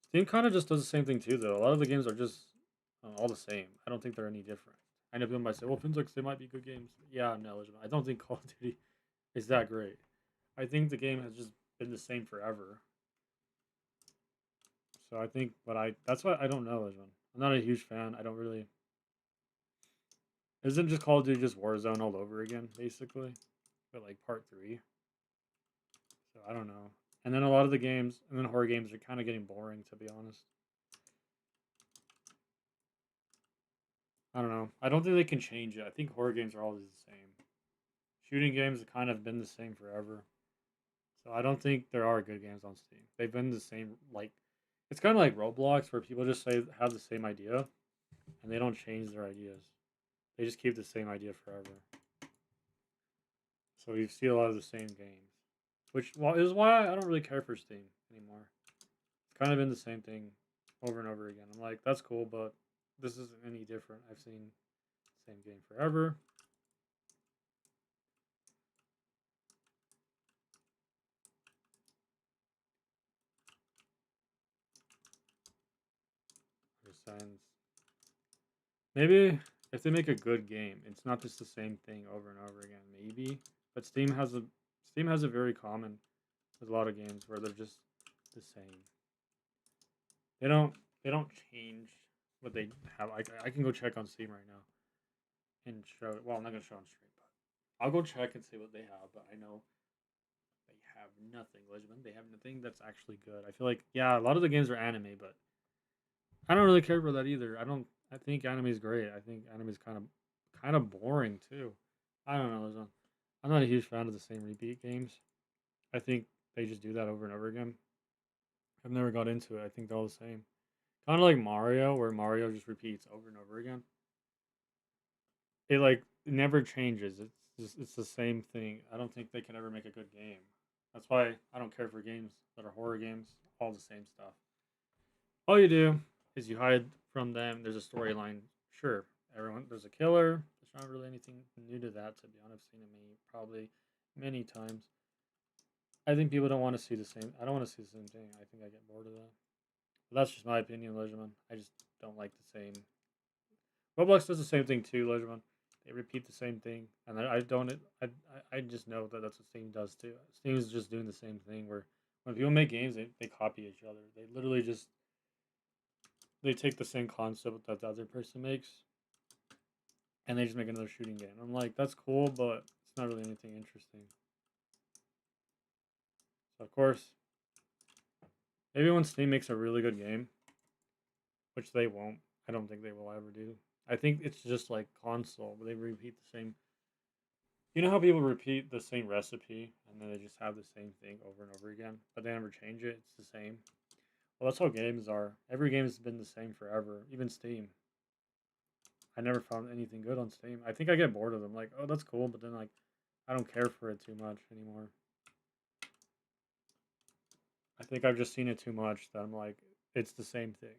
Steam kind of just does the same thing too, though. A lot of the games are just all the same. I don't think they're any different. I know people might say, well, Finnzax, they might be good games. Yeah, no, I don't think Call of Duty is that great. I think the game has just been the same forever. So I think, that's why I don't know, Legend. I'm not a huge fan. I don't really. Isn't just Call of Duty just Warzone all over again, basically? But like part 3. So I don't know. And then a lot of the games, and then horror games are kind of getting boring, to be honest. I don't know. I don't think they can change it. I think horror games are always the same. Shooting games have kind of been the same forever. So I don't think there are good games on Steam. They've been the same, like, it's kind of like Roblox where people just have the same idea and they don't change their ideas. They just keep the same idea forever. So you see a lot of the same games, which is why I don't really care for Steam anymore. It's kind of been the same thing over and over again. I'm like, that's cool, but this isn't any different. I've seen the same game forever. Sense. Maybe if they make a good game, it's not just the same thing over and over again. Maybe, but Steam has a very common with a lot of games where they're just the same. They don't change what they have. I can go check on Steam right now and show it. Well, I'm not gonna show on stream, but I'll go check and see what they have. But I know they have nothing. Legend, they have nothing that's actually good. I feel like, yeah, a lot of the games are anime, but I don't really care for that either. I think anime is great. I think anime is kind of boring too. I don't know. I'm not a huge fan of the same repeat games. I think they just do that over and over again. I've never got into it. I think they're all the same. Kind of like Mario, where Mario just repeats over and over again. It never changes. It's the same thing. I don't think they can ever make a good game. That's why I don't care for games that are horror games. All the same stuff. All you do is you hide from them. There's a storyline. Sure, there's a killer. There's not really anything new to that. To be honest, I've seen it probably many times. I think people don't want to see the same. I don't want to see the same thing. I think I get bored of that. But that's just my opinion, Legion. I just don't like the same. Roblox does the same thing too, Legion. They repeat the same thing, and I don't. I just know that that's what Steam does too. Steam is just doing the same thing where When people make games, they copy each other. They literally just they take the same concept that the other person makes, and they just make another shooting game. I'm like, that's cool, but it's not really anything interesting. So of course, maybe when Steam makes a really good game, which they won't. I don't think they will ever do. I think it's just like console, but they repeat the same. You know how people repeat the same recipe and then they just have the same thing over and over again, but they never change it. It's the same. Well, that's how games are. Every game has been the same forever. Even Steam. I never found anything good on Steam. I think I get bored of them. Like, oh, that's cool, but then like, I don't care for it too much anymore. I think I've just seen it too much that I'm like, it's the same thing.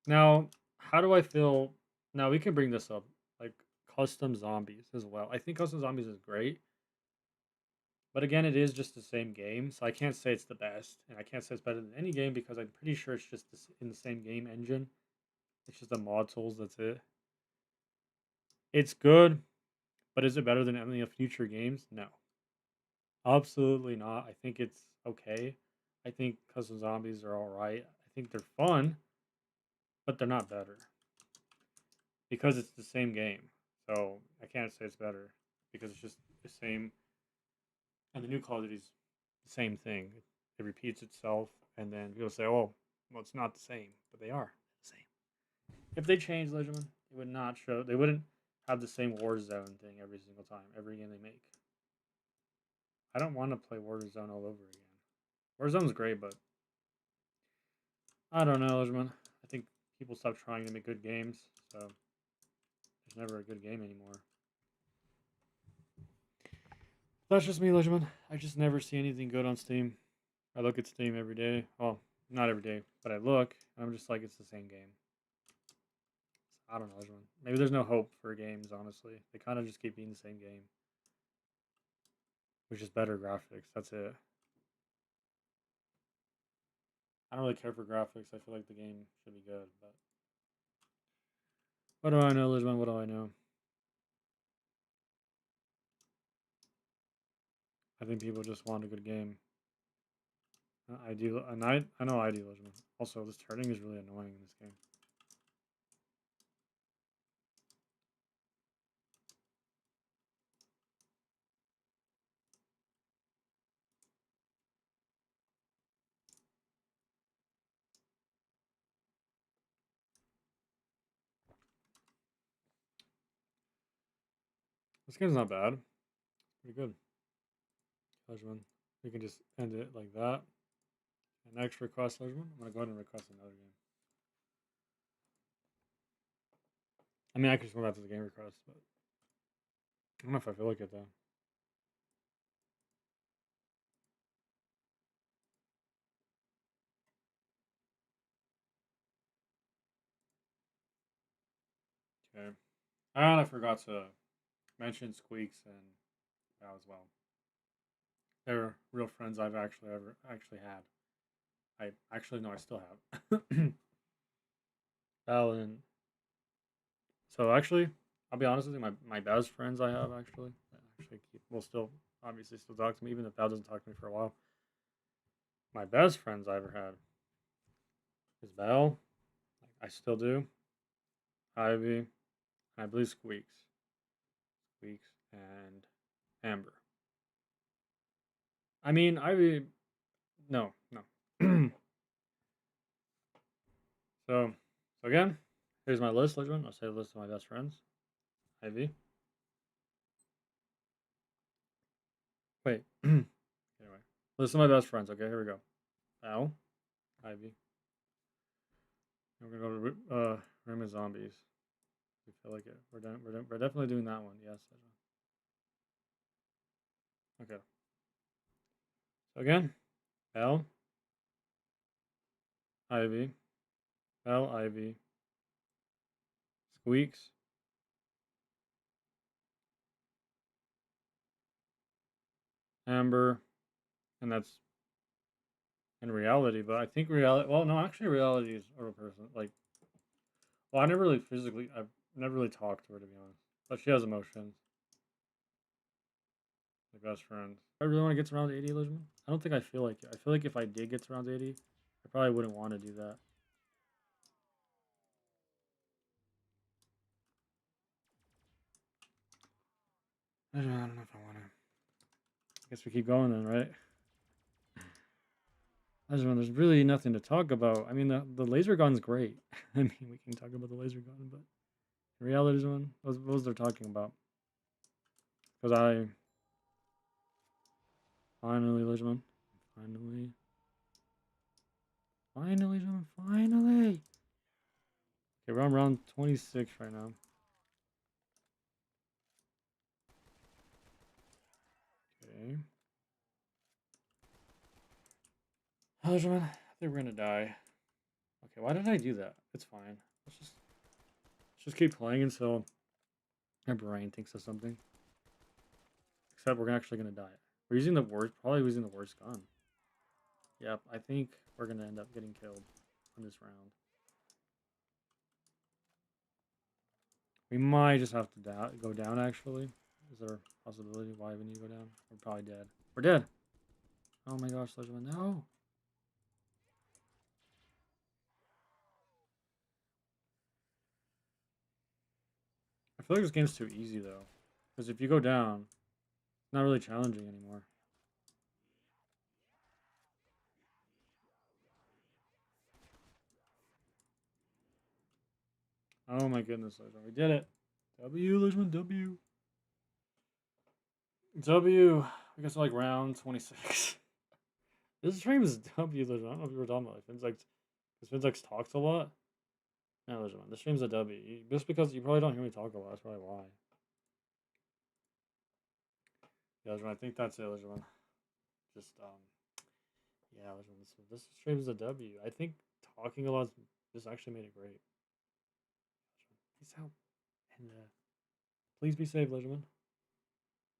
Now, how do I feel? Now we can bring this up, like custom zombies as well. I think custom zombies is great, but again, it is just the same game, so I can't say it's the best, and I can't say it's better than any game because I'm pretty sure it's just in the same game engine. It's just the mod tools. That's it. It's good, but is it better than any of future games? No, absolutely not. I think it's okay. I think custom zombies are all right. I think they're fun, but they're not better because it's the same game. So I can't say it's better because it's just the same. And the new Call of Duty is the same thing. It repeats itself, and then people say, "Oh, well, it's not the same," but they are the same. If they changed Legend, it would not show. They wouldn't have the same Warzone thing every single time, every game they make. I don't want to play Warzone all over again. Warzone's great, but I don't know, Legend. I think people stop trying to make good games, so there's never a good game anymore. That's just me, Legend. I just never see anything good on Steam. I look at Steam every day. Well, not every day, but I look, and I'm just like, it's the same game. I don't know, Legend. Maybe there's no hope for games, honestly. They kind of just keep being the same game. With just better graphics. That's it. I don't really care for graphics. I feel like the game should be good, but what do I know, Lisbon? What do I know? I think people just want a good game. I do, and I know I do, Lisbon. Also, this turning is really annoying in this game. This game's not bad. Pretty good. Lisbon. We can just end it like that. An extra request, Lisbon. I'm gonna go ahead and request another game. I mean, I could just go back to the game request, but I don't know if I feel like it though. Okay. And I forgot to mention Squeaks and Val as well. They're real friends I've actually had. I actually no, I still have. Val and so actually, I'll be honest with you, my best friends I have actually will still obviously still talk to me even if Val doesn't talk to me for a while. My best friends I ever had is Val. I still do. Ivy, and I believe Squeaks, and Amber. I mean, Ivy. No, no. so, again, here's my list, Legend. I'll say the list of my best friends. Ivy. Wait. Anyway, list of my best friends. Okay, here we go. Val, Ivy. And we're gonna go to Room of Zombies. We feel like it. We're done. We're definitely doing that one. Yes. Okay. So again, Val, Ivy, Val, Ivy, Squeaks, Amber, and that's in reality. But I think reality. Well, no, actually, reality is a real person. Like, well, I've never really talked to her to be honest. But she has emotions. My best friend. I really want to get to round 80, Elijah. I don't think I feel like it. I feel like if I did get to round 80, I probably wouldn't want to do that. I don't know if I want to. I guess we keep going then, right? There's really nothing to talk about. I mean, the laser gun's great. I mean, we can talk about the laser gun, but in reality, what was they're talking about? Because I finally, Lijman, finally. Okay, we're on round 26 right now. Okay. Lijman, I think we're gonna die. Okay, why did I do that? It's fine. Let's just keep playing until my brain thinks of something. Except we're actually gonna die. We're using the worst, probably using the worst gun. Yep, I think we're gonna end up getting killed on this round. We might just have to go down, actually. Is there a possibility why we need to go down? We're probably dead. We're dead! Oh my gosh, Sledgeman, no! I feel like this game's too easy, though. Because if you go down, it's not really challenging anymore. Oh my goodness, Sledgeman, we did it! W, Sledgeman, W! W! I guess like round 26. This stream is W, Sledgeman. I don't know if you were talking about it. Finnzax, because Finnzax talks a lot. No, Sledgeman, this stream's a W. Just because you probably don't hear me talk a lot, that's probably why. Yeah, I think that's it, Elijah. Just, yeah, this stream is a W. I think talking a lot just actually made it great. Peace out. And, please be safe, Elijah.